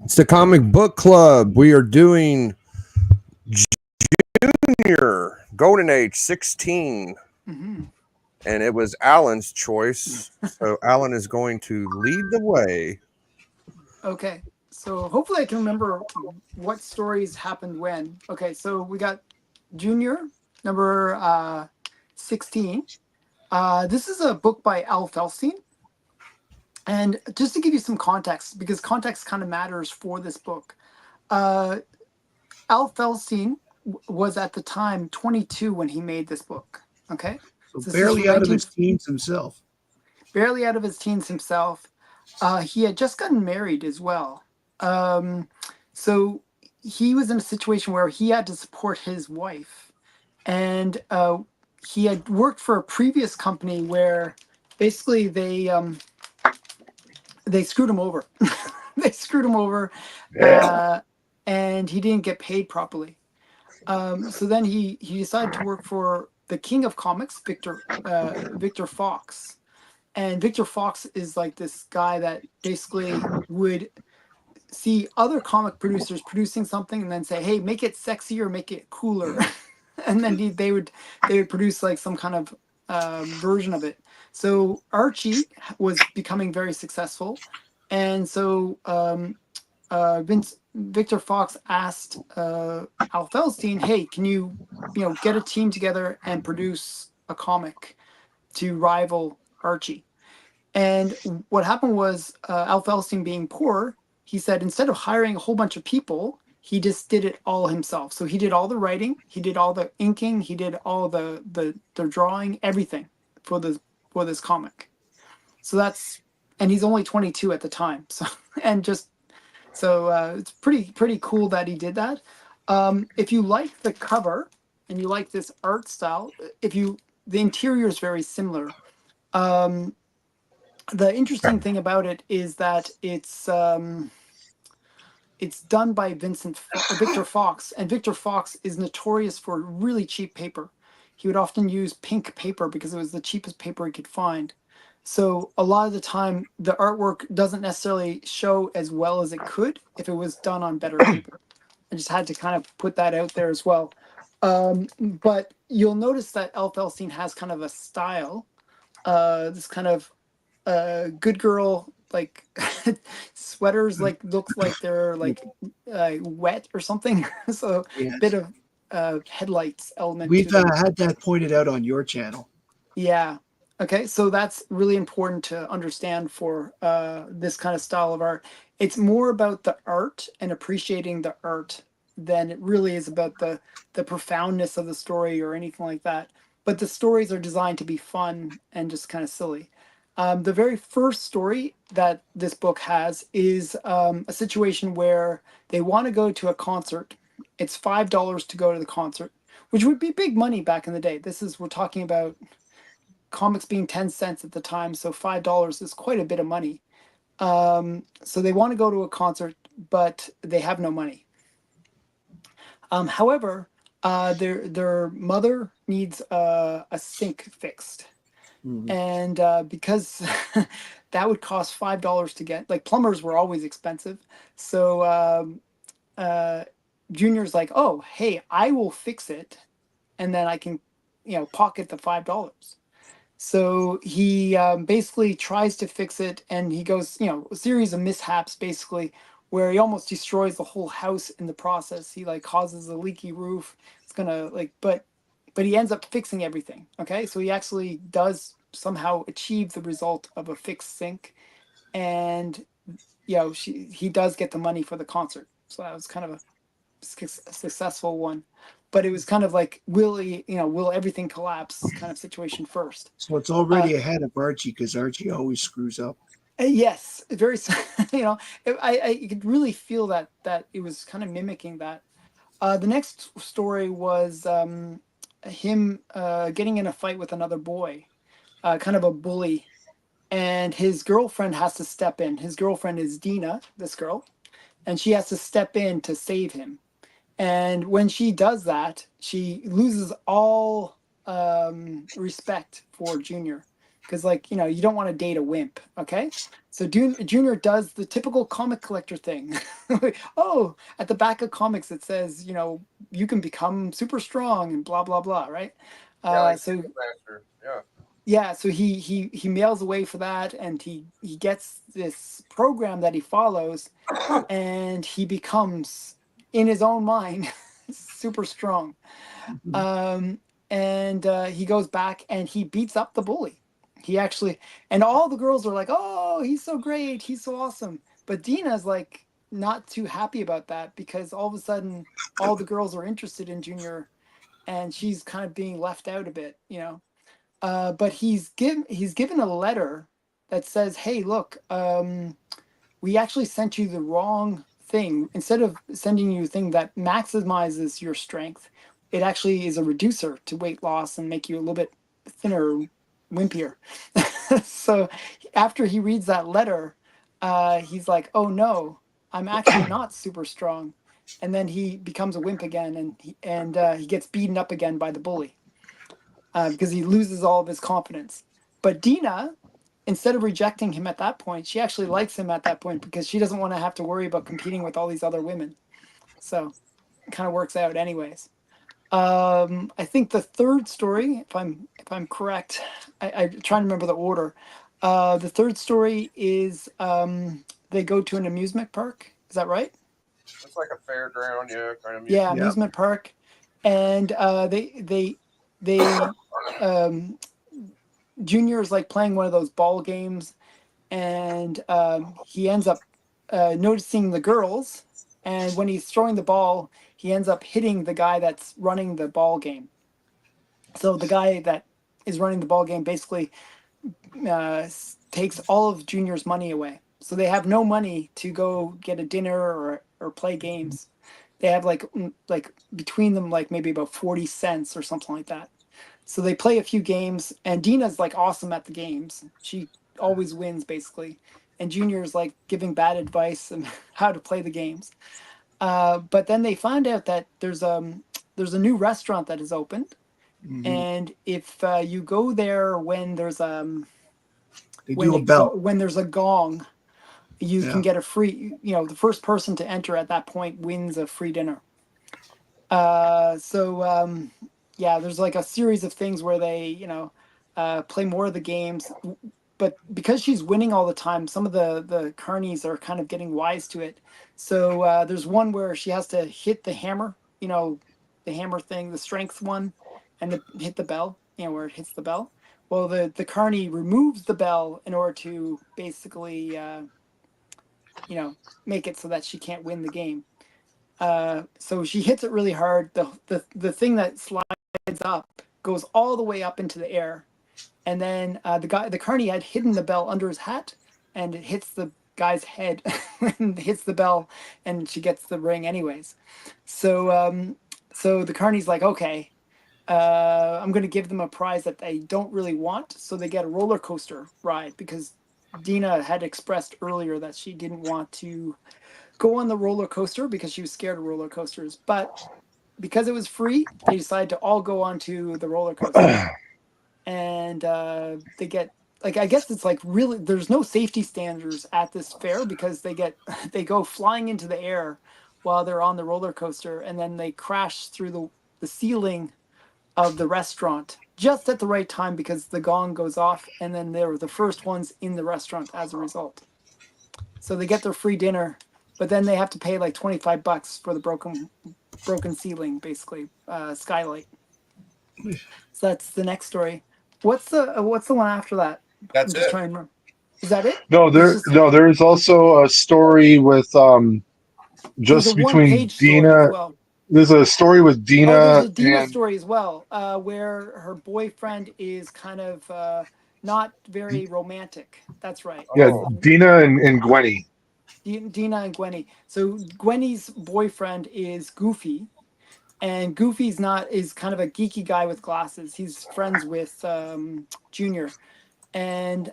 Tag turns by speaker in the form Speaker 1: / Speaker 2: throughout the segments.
Speaker 1: It's the comic book club. We are doing Junior Golden Age 16,
Speaker 2: Hmm.
Speaker 1: and it was Alan's choice. So Alan is going to lead the way.
Speaker 2: Okay, so hopefully I can remember what stories happened when. Okay, so we got Junior, number 16. This is a book by Al Felstein. And just to give you some context, because context kind of matters for this book, uh, Al Felstein was at the time 22 when he made this book. Okay,
Speaker 3: So
Speaker 2: so this is from
Speaker 3: barely out of
Speaker 2: 19,
Speaker 3: his teens himself.
Speaker 2: barely out of his teens himself. He had just gotten married as well. Um, so he was in a situation where he had to support his wife. And he had worked for a previous company where basically they screwed him over. They screwed him over,
Speaker 1: Yeah.
Speaker 2: and he didn't get paid properly. So then he decided to work for the king of comics, Victor Fox. And Victor Fox is like this guy that basically would see other comic producers producing something and then say, "Hey, make it sexier, make it cooler," and then they would produce like some kind of version of it. So Archie was becoming very successful, and so Vince Victor Fox asked Al Feldstein, "Hey, can you get a team together and produce a comic to rival Archie?" And what happened was Al Feldstein being poor, he said instead of hiring a whole bunch of people, he just did it all himself. So he did all the writing, he did all the inking, he did all the drawing, everything for this comic. So that's and he's only 22 at the time. So and just so it's pretty cool that he did that. If you like the cover and you like this art style, if you the interior is very similar. Um, the interesting thing about it is that it's done by Victor Fox, and Victor Fox is notorious for really cheap paper. He would often use pink paper because it was the cheapest paper he could find. So a lot of the time, the artwork doesn't necessarily show as well as it could if it was done on better paper. I just had to kind of put that out there as well. But you'll notice that Elf Elstein has kind of a style, this kind of good girl like sweaters like looks like they're like wet or something. So bit
Speaker 3: Yes.
Speaker 2: of headlights element to
Speaker 3: We've
Speaker 2: them.
Speaker 3: had that pointed out on your channel.
Speaker 2: Yeah. Okay, so that's really important to understand for this kind of style of art. It's more about the art and appreciating the art than it really is about the profoundness of the story or anything like that. But the stories are designed to be fun and just kind of silly. The very first story that this book has is a situation where they want to go to a concert. It's $5 to go to the concert, which would be big money back in the day. This is we're talking about comics being 10 cents at the time, so $5 is quite a bit of money. So they want to go to a concert, but they have no money. However, their mother needs a sink fixed,
Speaker 3: Mhm.
Speaker 2: and because that would cost $5 to get, like plumbers were always expensive, so uh, Junior's like, "Oh, hey, I will fix it, and then I can, pocket the $5." So he basically tries to fix it, and he goes, a series of mishaps basically, where he almost destroys the whole house in the process. He like causes a leaky roof. It's gonna like, but he ends up fixing everything. Okay, so he actually does somehow achieve the result of a fixed sink, and he does get the money for the concert. So that was kind of a successful one, but it was kind of like will everything collapse kind of situation first.
Speaker 3: So it's
Speaker 2: uh,
Speaker 3: already ahead of Archie because Archie always screws up.
Speaker 2: yes, very I could really feel that it was kind of mimicking that. The next story was him getting in a fight with another boy, kind of a bully, and his girlfriend has to step in. His girlfriend is Dina, this girl, and she has to step in to save him. And when she does that, she loses all respect for Junior because like you don't want to date a wimp. Okay, so Junior does the typical comic collector thing. Oh, at the back of comics it says you can become super strong and blah blah blah, right?
Speaker 1: Yeah, like
Speaker 2: So
Speaker 1: Master. Yeah.
Speaker 2: yeah, so he mails away for that, and he gets this program that he follows, and he becomes in his own mind super strong.
Speaker 3: Mhm.
Speaker 2: And he goes back and he beats up the bully. He actually, and all the girls are like, "Oh, he's so great, he's so awesome." But Dina's like not too happy about that because all of a sudden all the girls are interested in Junior, and she's kind of being left out a bit. But he's given a letter that says, "Hey, look, we actually sent you the wrong thing. Instead of sending you a thing that maximizes your strength, it actually is a reducer to weight loss and make you a little bit thinner, wimpier." So after he reads that letter, he's like, "Oh no, I'm actually not super strong." And then he becomes a wimp again, and he gets beaten up again by the bully because he loses all of his confidence. But Dina, instead of rejecting him at that point, she actually likes him at that point because she doesn't want to have to worry about competing with all these other women. So it kind of works out, anyways. I think the third story, if I'm correct, I'm trying to remember the order. The third story is they go to an amusement park. Is that right?
Speaker 1: It's like a fairground, yeah, kind of
Speaker 2: Yeah,
Speaker 1: music.
Speaker 3: Yeah.
Speaker 2: amusement park, and they um, Junior is like playing one of those ball games, and he ends up noticing the girls. And when he's throwing the ball, he ends up hitting the guy that's running the ball game. So the guy that is running the ball game basically takes all of Junior's money away. So they have no money to go get a dinner or play games. They have like between them like maybe about 40 cents or something like that. So they play a few games, and Dina's like awesome at the games. She always wins basically, and Junior's like giving bad advice on how to play the games. But then they find out that there's a new restaurant that has opened,
Speaker 3: Mhm.
Speaker 2: and if you go there when there's
Speaker 3: They do a bell.
Speaker 2: when there's a gong, you can
Speaker 3: Yeah.
Speaker 2: get a free. The first person to enter at that point wins a free dinner. So yeah, there's like a series of things where they play more of the games, but because she's winning all the time, some of the carnies are kind of getting wise to it. So there's one where she has to hit the hammer, the hammer thing, the strength one, and hit the bell, where it hits the bell. Well, the carney removes the bell in order to basically you know make it so that she can't win the game. So she hits it really hard. The thing that slides up goes all the way up into the air, and then the carney had hidden the bell under his hat, and it hits the guy's head and hits the bell, and she gets the ring anyways. So the carney's like, okay, I'm going to give them a prize that they don't really want, so they get a roller coaster ride because Dina had expressed earlier that she didn't want to go on the roller coaster because she was scared of roller coasters. But because it was free, they decided to all go onto the roller coaster, and they get like I guess it's like really there's no safety standards at this fair because they go flying into the air while they're on the roller coaster, and then they crash through the ceiling of the restaurant just at the right time because the gong goes off, and then they were the first ones in the restaurant as a result. So they get their free dinner, but then they have to pay like $25 for the broken ceiling, basically skylight. So that's the next story. What's the one after that? I'm
Speaker 1: That's
Speaker 2: just
Speaker 1: it.
Speaker 2: trying to remember. Is that it?
Speaker 4: No,
Speaker 2: It's just
Speaker 4: there's also a story with
Speaker 2: there's a
Speaker 4: just
Speaker 2: one
Speaker 4: between
Speaker 2: page story as
Speaker 4: Dina.
Speaker 2: well.
Speaker 4: There's a story with
Speaker 2: Oh, there's
Speaker 4: Dina
Speaker 2: a Dina
Speaker 4: and
Speaker 2: story as well, where her boyfriend is kind of not very romantic. That's right.
Speaker 4: yeah,
Speaker 2: That's
Speaker 1: Oh,
Speaker 4: Dina and Gwenny.
Speaker 2: Dina and Gwenny. So Gwenny's boyfriend is Goofy, and Goofy's not is kind of a geeky guy with glasses. He's friends with Junior, and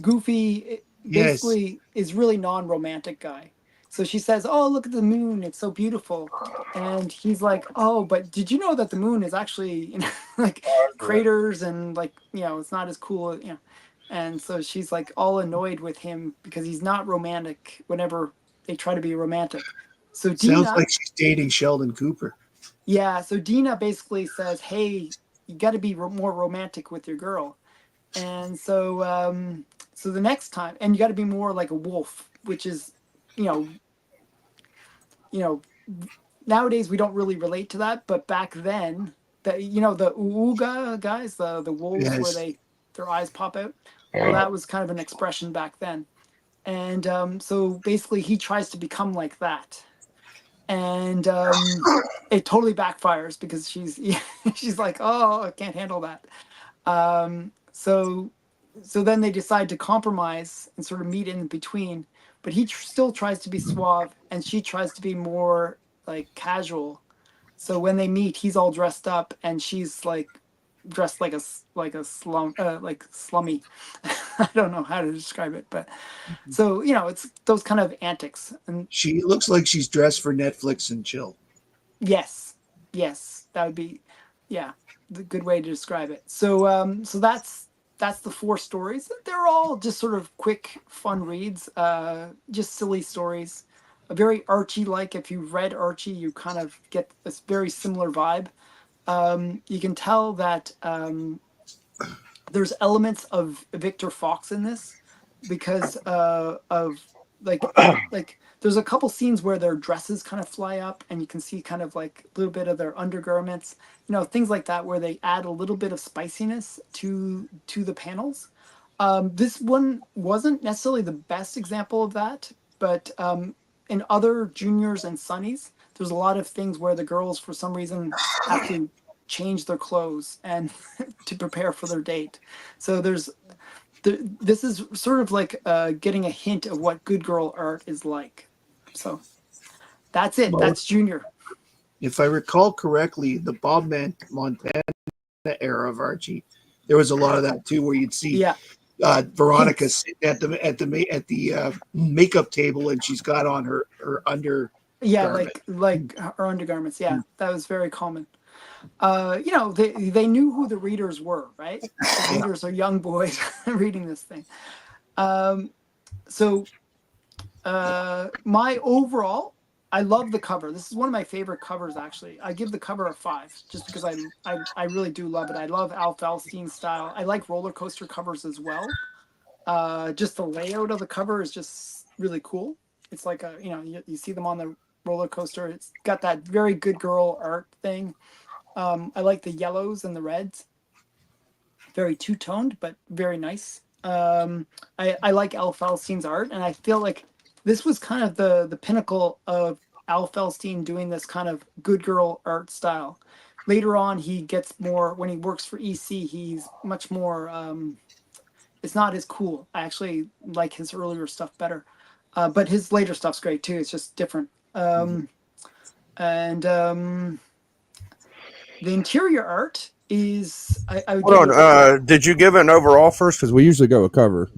Speaker 2: Goofy
Speaker 3: Yes.
Speaker 2: basically is really non-romantic guy. So she says, "Oh, look at the moon! It's so beautiful." And he's like, "Oh, but did you know that the moon is actually, like craters and like, it's not as cool." And so she's like all annoyed with him because he's not romantic whenever they try to be romantic. So
Speaker 3: Sounds
Speaker 2: Dina,
Speaker 3: like she's dating Sheldon Cooper.
Speaker 2: yeah, so Dina basically says, "Hey, you got to be more romantic with your girl." And so the next time, and you got to be more like a wolf, which is, you know, you know, nowadays we don't really relate to that, but back then, the Uuga guys, the wolves where
Speaker 3: Yes.
Speaker 2: their eyes pop out. Well, that was kind of an expression back then. And so basically he tries to become like that. And it totally backfires because she's like, "Oh, I can't handle that." So then they decide to compromise and sort of meet in between, but he still tries to be suave and she tries to be more like casual. So when they meet, he's all dressed up and she's like dressed like a slum, like slummy. I don't know how to describe it, but so it's those kind of antics. And
Speaker 3: She looks like she's dressed for Netflix and chill.
Speaker 2: yes, yes, that would be, yeah, the good way to describe it. So that's the four stories. They're all just sort of quick, fun reads, just silly stories. A very Archie like. If you've read Archie, you kind of get this very similar vibe. You can tell that there's elements of Victor Fox in this because of like there's a couple scenes where their dresses kind of fly up and you can see kind of like a little bit of their undergarments, things like that where they add a little bit of spiciness to the panels. This one wasn't necessarily the best example of that, but in other juniors and sunnies, there's a lot of things where the girls for some reason have to change their clothes and to prepare for their date. So this is sort of like getting a hint of what good girl art is like. So that's it.
Speaker 3: Well,
Speaker 2: That's Junior.
Speaker 3: if I recall correctly, the Bob Montana era of Archie, there was a lot of that too, where you'd see
Speaker 2: Yeah.
Speaker 3: Veronica
Speaker 2: Hints.
Speaker 3: sitting at the makeup table, and she's got on her under.
Speaker 2: Yeah,
Speaker 3: Garment.
Speaker 2: like her undergarments. Yeah, that was very common. They knew who the readers were, right? The readers are young boys reading this thing. So my overall, I love the cover. This is one of my favorite covers, actually. I give the cover a 5 just because I really do love it. I love Al Falstein's style. I like roller coaster covers as well. Just the layout of the cover is just really cool. It's like you see them on the roller coaster. It's got that very good girl art thing. I like the yellows and the reds. Very two-toned, but very nice. I like Al Falstein's art, and I feel like this was kind of the pinnacle of Al Falstein doing this kind of good girl art style. Later on, he gets more, when he works for EC, he's much more, it's not as cool. I actually like his earlier stuff better. But his later stuff's great too. It's just different. And the interior art is, I would
Speaker 1: Hold
Speaker 2: give
Speaker 1: on. Did you give an overall first? Because we usually go with cover.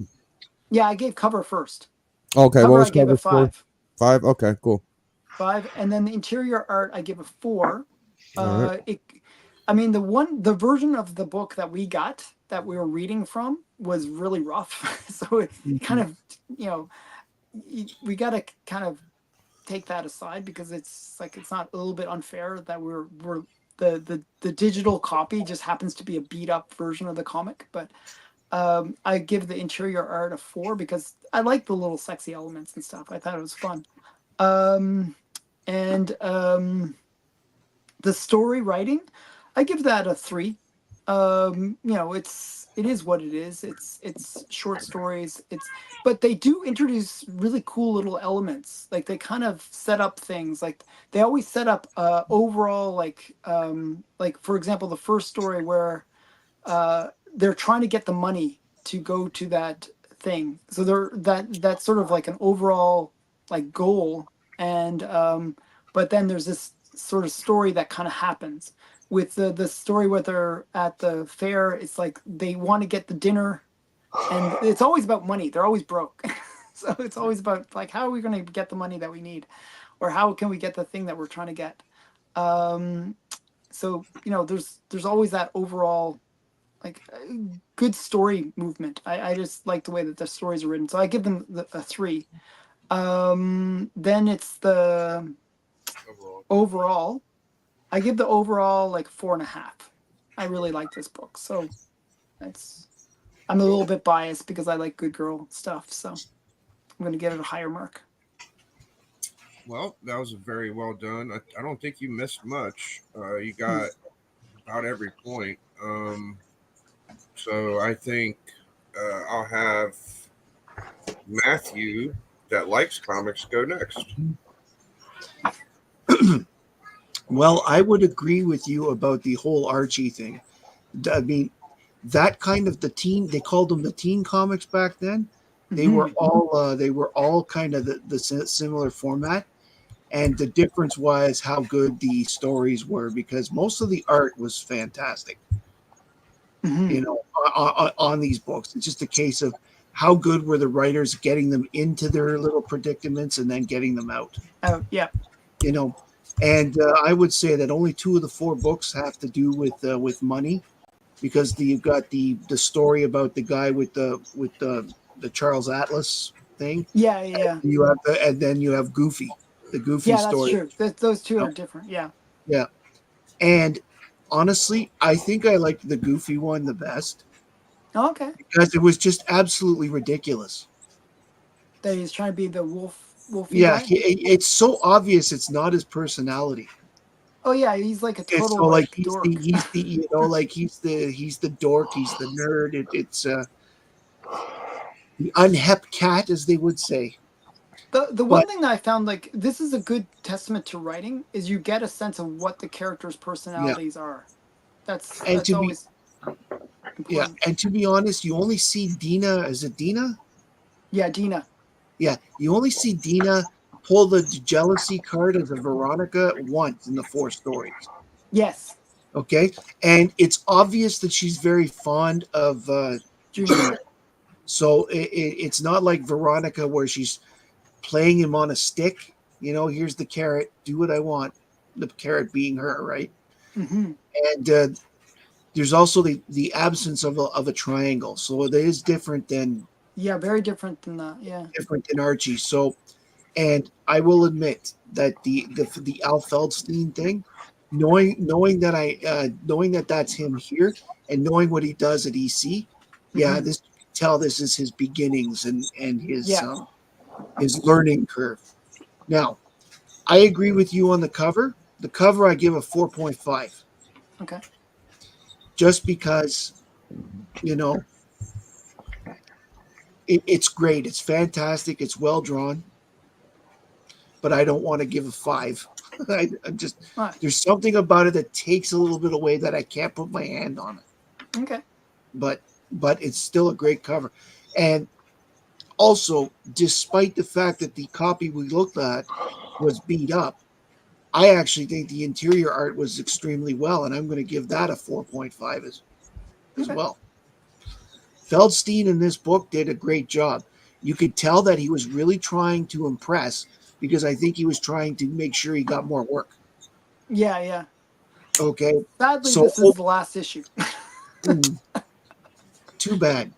Speaker 2: yeah, I gave cover first.
Speaker 1: Okay,
Speaker 2: Cover
Speaker 1: what was
Speaker 2: I gave
Speaker 1: cover
Speaker 2: a 5.
Speaker 1: 5? Okay, cool.
Speaker 2: 5, and then the interior art I give a 4.
Speaker 1: All right.
Speaker 2: The version of the book that we got that we were reading from was really rough. So it kind of, we got to kind of take that aside because it's not a little bit unfair that we're the digital copy just happens to be a beat up version of the comic. But I give the interior art a 4 because I like the little sexy elements and stuff. I thought it was fun. The story writing, I give that a 3. It is what it is. It's short stories. But they do introduce really cool little elements. Like they kind of set up things. Like they always set up overall like for example the first story where they're trying to get the money to go to that thing. So that's sort of like an overall like goal, and but then there's this sort of story that kind of happens with the story where they're at the fair. It's like they want to get the dinner, and it's always about money. They're always broke. So it's always about like how are we going to get the money that we need, or how can we get the thing that we're trying to get. So there's always that overall like good story movement. I just like the way that the stories are written, so I give them a 3. Then it's the overall. I give the overall like 4.5. I really like this book, so I'm a little bit biased because I like good girl stuff, so I'm going to give it a higher mark.
Speaker 1: Well, that was very well done. I don't think you missed much. You got about every point. So I think I'll have Matthew, that likes comics, go next.
Speaker 3: Well, I would agree with you about the whole Archie thing. I mean, that kind of the teen, they called them the teen comics back then. They were all kind of the similar format. And the difference was how good the stories were, because most of the art was fantastic, on these books. It's just a case of how good were the writers getting them into their little predicaments and then getting them out.
Speaker 2: Oh, yeah.
Speaker 3: And I would say that only 2 of the 4 books have to do with money, because you've got the story about the guy with the Charles Atlas thing.
Speaker 2: Yeah.
Speaker 3: And then you have Goofy, the Goofy story.
Speaker 2: Yeah, that's true. Those 2 are different. Yeah.
Speaker 3: Yeah. And honestly, I think I liked the Goofy one the best.
Speaker 2: Oh, okay.
Speaker 3: Because it was just absolutely ridiculous.
Speaker 2: That he's trying to be the wolfy
Speaker 3: Yeah,
Speaker 2: guy?
Speaker 3: it's so obvious it's not his personality.
Speaker 2: Oh yeah, he's like a
Speaker 3: It's
Speaker 2: total
Speaker 3: so like
Speaker 2: dork.
Speaker 3: he's the dork, he's the nerd. It's the unhep cat, as they would say.
Speaker 2: The one thing that I found, like, this is a good testament to writing, is you get a sense of what the characters' personalities are. That's always important.
Speaker 3: Yeah, and to be honest, you only see Dina. Is it Dina?
Speaker 2: Yeah, Dina.
Speaker 3: Yeah, you only see Dina pull the jealousy card as a Veronica once in the 4 stories.
Speaker 2: Yes.
Speaker 3: Okay, and it's obvious that she's very fond of Junior. So it's not like Veronica where she's playing him on a stick. Here's the carrot, do what I want. The carrot being her, right?
Speaker 2: Mm-hmm.
Speaker 3: And there's also the absence of a triangle. So it is different than...
Speaker 2: Yeah, very different than that. Yeah.
Speaker 3: Different than Archie. So, and I will admit that the Al Feldstein thing, knowing that that's him here, and knowing what he does at EC, this is his beginnings and his learning curve. Now, I agree with you on the cover. The cover I give a 4.5.
Speaker 2: Okay.
Speaker 3: Just because, it's great. It's fantastic. It's well drawn. But I don't want to give a 5. I'm just, there's something about it that takes a little bit away that I can't put my hand on it.
Speaker 2: Okay.
Speaker 3: But it's still a great cover. And also, despite the fact that the copy we looked at was beat up, I actually think the interior art was extremely well, and I'm going to give that a 4.5 as well. Feldstein in this book did a great job. You could tell that he was really trying to impress, because I think he was trying to make sure he got more work.
Speaker 2: Yeah.
Speaker 3: Okay.
Speaker 2: Sadly, this is the last issue.
Speaker 3: Too bad.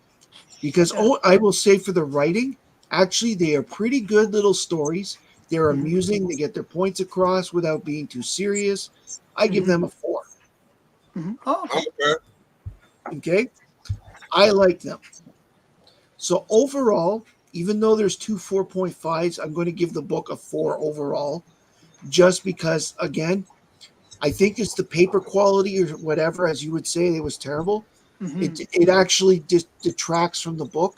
Speaker 3: Because I will say, for the writing, actually they are pretty good little stories. They're amusing. They get their points across without being too serious. I give them a 4.
Speaker 2: Oh, okay.
Speaker 3: Okay. I like them. So overall, even though there's 2 4.5s, I'm going to give the book a 4 overall, just because, again, I think it's the paper quality or whatever, as you would say, it was terrible. It actually just detracts from the book.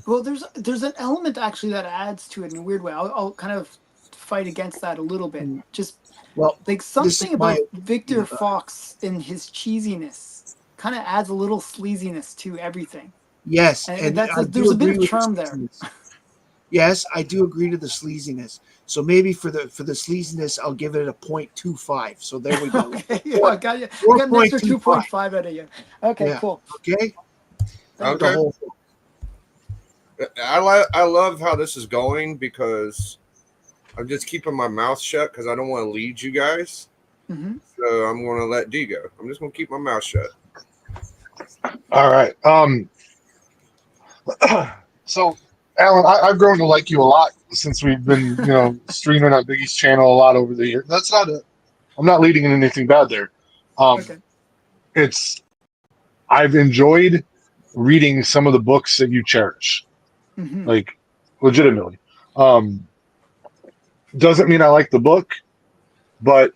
Speaker 2: Well, there's an element actually that adds to it in a weird way. I'll kind of fight against that a little bit. Just like something about Victor Fox and his cheesiness kind of adds a little sleaziness to everything.
Speaker 3: Yes,
Speaker 2: and there's a bit of charm there.
Speaker 3: Yes, I do agree to the sleaziness. So maybe for the sleaziness, I'll give it a 0.25. So there we go.
Speaker 2: Okay, I got you. I got an extra 2.5 out of you. Okay, cool.
Speaker 3: Okay.
Speaker 1: Okay. I love how this is going because I'm just keeping my mouth shut because I don't want to lead you guys.
Speaker 2: Hmm.
Speaker 1: So I'm going to let D go. I'm just going to keep my mouth shut.
Speaker 4: All right. So, Alan, I've grown to like you a lot since we've been, streaming on Biggie's channel a lot over the years. I'm not leading in anything bad there.
Speaker 2: Okay.
Speaker 4: It's I've enjoyed reading some of the books that you cherish,
Speaker 2: Hmm.
Speaker 4: like legitimately. Um, doesn't mean I like the book, but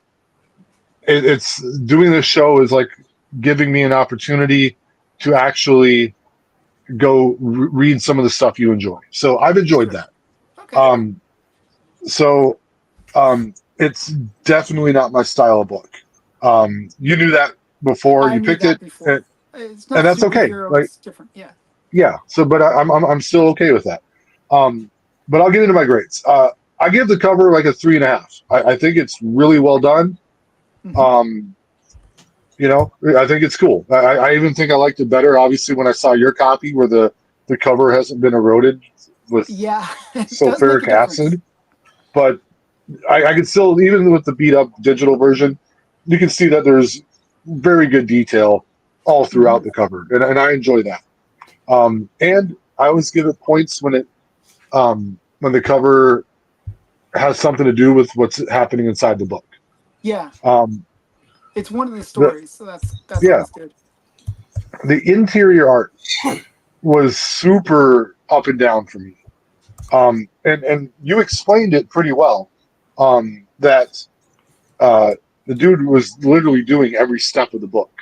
Speaker 4: it's doing this show is like giving me an opportunity to actually go read some of the stuff you enjoy. So I've enjoyed that.
Speaker 2: Okay.
Speaker 4: Um, so it's definitely not my style of book. You knew that before
Speaker 2: I
Speaker 4: you
Speaker 2: knew
Speaker 4: picked
Speaker 2: that
Speaker 4: it,
Speaker 2: before. It's
Speaker 4: and
Speaker 2: not
Speaker 4: that's okay.
Speaker 2: superhero.
Speaker 4: Like,
Speaker 2: It's different. Yeah.
Speaker 4: yeah. So, but I'm still okay with that. But I'll get into my grades. I give the cover like a 3.5. I think it's really well done.
Speaker 2: Hmm.
Speaker 4: Um, I think it's cool. I even think I liked it better, obviously, when I saw your copy where the cover hasn't been eroded with
Speaker 2: Yeah, it does make a
Speaker 4: sulfuric
Speaker 2: difference.
Speaker 4: acid. But I can still, even with the beat up digital version, you can see that there's very good detail all throughout
Speaker 2: Hmm.
Speaker 4: the cover, and I enjoy that. And I always give it points when the cover has something to do with what's happening inside the book.
Speaker 2: Yeah,
Speaker 4: Um,
Speaker 2: it's one of the
Speaker 4: the
Speaker 2: stories, so that's
Speaker 4: yeah,
Speaker 2: always good.
Speaker 4: the interior art was super up and down for me. And you explained it pretty well. That uh, the dude was literally doing every step of the book,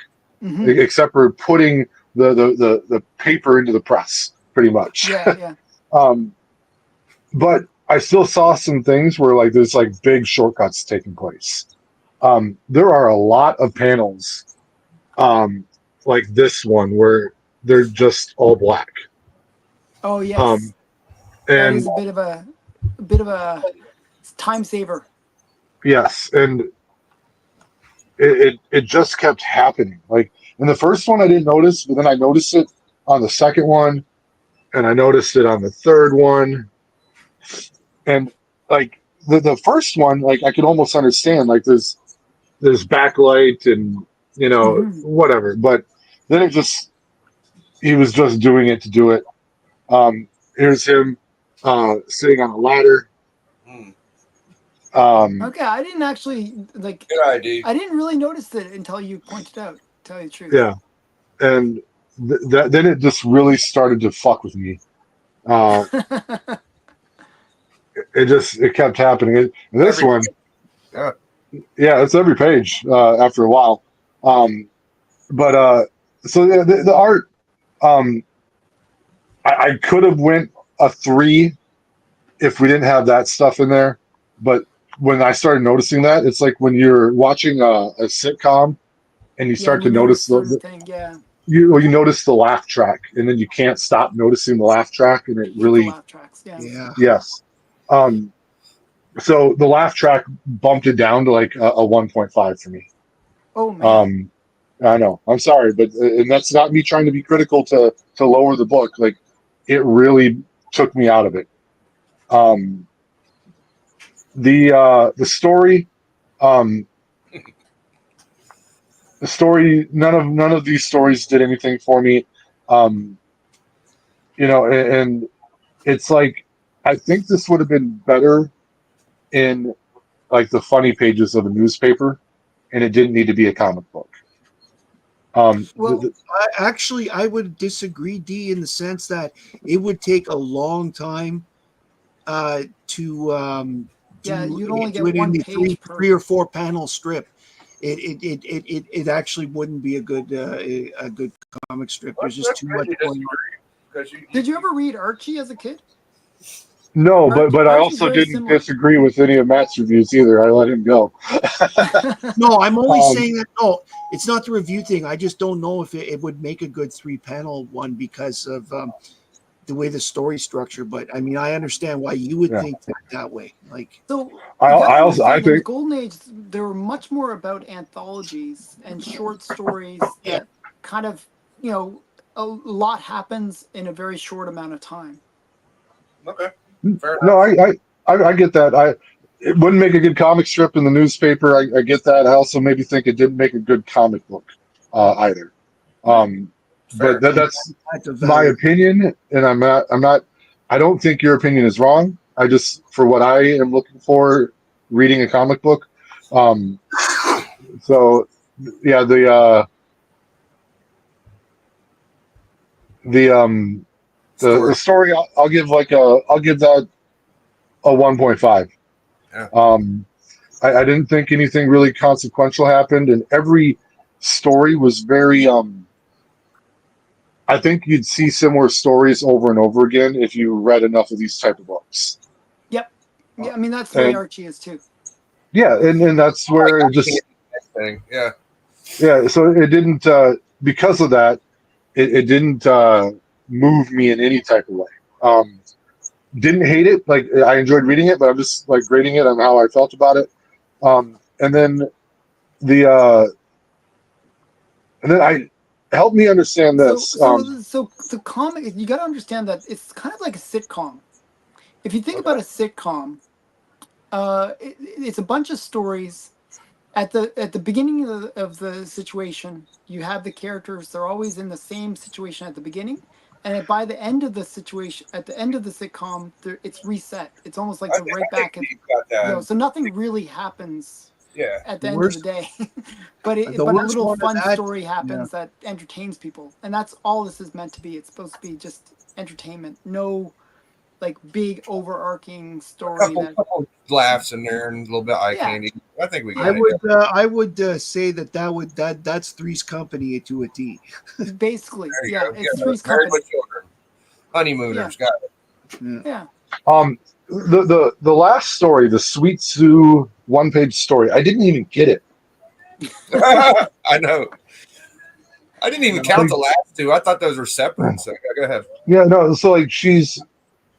Speaker 2: Hmm.
Speaker 4: except for putting the paper into the press, pretty much.
Speaker 2: Yeah, yeah.
Speaker 4: um, but I still saw some things where like there's like big shortcuts taking place. There are a lot of panels um, like this one where they're just all black.
Speaker 2: Oh yes,
Speaker 4: Um,
Speaker 2: that
Speaker 4: and
Speaker 2: is a bit of a time saver.
Speaker 4: yes, and it just kept happening. Like in the first one, I didn't notice, but then I noticed it on the second one, and I noticed it on the third one, and like the first one, like I could almost understand. Like there's backlight and
Speaker 2: Hmm.
Speaker 4: whatever, but then it just he was just doing it to do it. Here's him sitting on a ladder.
Speaker 1: Hmm.
Speaker 4: Um,
Speaker 2: Okay, I didn't actually like.
Speaker 1: Good idea.
Speaker 2: I didn't really notice it until you pointed out. To tell you the truth.
Speaker 4: yeah, and that then it just really started to fuck with me. Uh, it kept happening. This
Speaker 1: Every
Speaker 4: one,
Speaker 1: yeah.
Speaker 4: yeah, it's every page after a while. Um, but so yeah, the art, um, I could have went a 3 if we didn't have that stuff in there. But when I started noticing that, it's like when you're watching a sitcom and you
Speaker 2: Yeah,
Speaker 4: start
Speaker 2: and
Speaker 4: to
Speaker 2: you notice
Speaker 4: notice
Speaker 2: certain thing. Yeah,
Speaker 4: you notice the laugh track, and then you can't stop noticing the laugh track, and it
Speaker 2: the
Speaker 4: really
Speaker 2: laugh tracks. Yeah.
Speaker 3: Yeah.
Speaker 4: yes. Um, so the laugh track bumped it down to like a 1.5 for me.
Speaker 2: Oh man.
Speaker 4: Um, I know. I'm sorry, but and that's not me trying to be critical to lower the book. Like it really took me out of it. Um, the story, um, none of these stories did anything for me. Um, and it's like I think this would have been better in like the funny pages of a newspaper, and it didn't need to be a comic book. Um, the,
Speaker 2: Well,
Speaker 4: the,
Speaker 3: I would disagree, D, in the sense that it would take a long time to
Speaker 2: yeah,
Speaker 3: do
Speaker 2: you'd only
Speaker 3: do
Speaker 2: get
Speaker 3: it in
Speaker 2: one
Speaker 3: the
Speaker 2: page per.
Speaker 3: three or four panel strip. It actually wouldn't be a good comic strip. There's just
Speaker 1: That's
Speaker 3: too
Speaker 1: good
Speaker 3: much
Speaker 1: you
Speaker 3: going on.
Speaker 1: disagree because
Speaker 2: Did you ever read Archie as a kid?
Speaker 4: no, but I
Speaker 2: Archie's
Speaker 4: also
Speaker 2: very
Speaker 4: didn't
Speaker 2: similar.
Speaker 4: disagree with any of Matt's reviews either. I let him go.
Speaker 3: No, I'm only
Speaker 4: um,
Speaker 3: saying that. No, it's not the review thing. I just don't know if it would make a good 3 panel one because of the way the story structure. But I mean, I understand why you would
Speaker 4: yeah,
Speaker 3: think that way. Like,
Speaker 2: So
Speaker 4: I,
Speaker 2: you got
Speaker 4: I
Speaker 2: to
Speaker 4: also I
Speaker 2: understand in the
Speaker 4: think
Speaker 2: golden age there were much more about anthologies and short stories
Speaker 3: yeah,
Speaker 2: that kind of, a lot happens in a very short amount of time.
Speaker 1: Okay. Fair enough.
Speaker 4: No, I get that. It wouldn't make a good comic strip in the newspaper. I get that. I also maybe think it didn't make a good comic book either.
Speaker 1: Fair.
Speaker 4: But that's
Speaker 3: That's a
Speaker 4: my
Speaker 3: valid.
Speaker 4: opinion, and I don't think your opinion is wrong. I just, for what I am looking for, reading a comic book. So yeah, the story I'll give that a 1.5.
Speaker 1: Yeah.
Speaker 4: I didn't think anything really consequential happened, and every story was very I think you'd see similar stories over and over again if you read enough of these type of books.
Speaker 2: Yep. Yeah, I mean that's the way
Speaker 4: And
Speaker 2: Archie is too.
Speaker 4: yeah, and that's where it just
Speaker 1: Thing. Yeah.
Speaker 4: yeah. So it didn't because of that, it didn't move me in any type of way. Didn't hate it. Like I enjoyed reading it, but I'm just like grading it on how I felt about it. And then the and then I help me understand this.
Speaker 2: So the comic, you got to understand that it's kind of like a sitcom. If you think about a sitcom, it's a bunch of stories. At the beginning of the situation, you have the characters. They're always in the same situation at the beginning, and by the end of the situation, at the end of the sitcom, it's reset. It's almost like they're right back at,
Speaker 1: You've got that.
Speaker 2: so nothing really happens
Speaker 1: Yeah.
Speaker 2: at
Speaker 3: The
Speaker 2: the end
Speaker 3: worst-
Speaker 2: of the day. but a
Speaker 3: worst
Speaker 2: little
Speaker 3: one of
Speaker 2: fun
Speaker 3: that-
Speaker 2: story happens that entertains people, and that's all this is meant to be. It's supposed to be just entertainment, no like big overarching story that
Speaker 1: Couple laughs in there and a little bit eye
Speaker 2: Yeah.
Speaker 1: candy. I think we
Speaker 3: I
Speaker 1: got
Speaker 3: would
Speaker 1: it.
Speaker 3: I would say that's Three's Company to a T.
Speaker 2: basically,
Speaker 1: There you
Speaker 2: yeah,
Speaker 1: go.
Speaker 2: it's
Speaker 1: Yeah,
Speaker 2: Three's
Speaker 1: Married
Speaker 2: Company.
Speaker 1: with Children. Honeymooners. Got
Speaker 2: Yeah,
Speaker 4: The last story, the Sweet Sue 1-page story, I didn't even get it.
Speaker 1: it. I know. I didn't even count the last two. I thought those were separate. So go ahead.
Speaker 4: Yeah, no. So like she's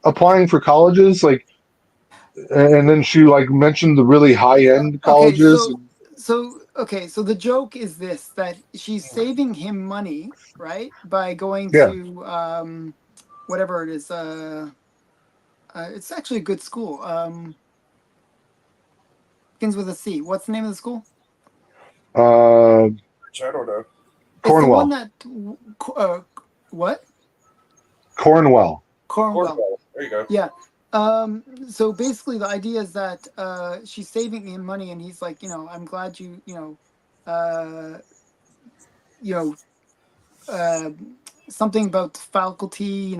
Speaker 4: applying for colleges, like, and then she like mentioned the really high end colleges.
Speaker 2: So the joke is this, that she's saving him money, right, by going
Speaker 4: Yeah.
Speaker 2: to whatever it is. It's actually a good school. Begins with a C. What's the name of the school?
Speaker 4: Uh,
Speaker 1: I don't know.
Speaker 2: It's the one
Speaker 4: Cornwell.
Speaker 2: that what?
Speaker 4: Cornwell.
Speaker 2: Cornwell.
Speaker 1: There you go.
Speaker 2: Yeah. So basically the idea is that she's saving him money, and he's like, I'm glad something about the faculty,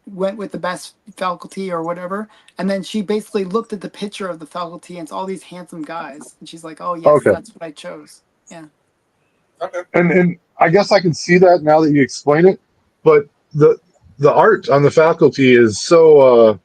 Speaker 2: went with the best faculty or whatever. And then she basically looked at the picture of the faculty, and it's all these handsome guys, and she's like, oh yes,
Speaker 4: Okay.
Speaker 2: that's what I chose. Yeah.
Speaker 1: Okay.
Speaker 4: And I guess I can see that now that you explain it, but the art on the faculty is so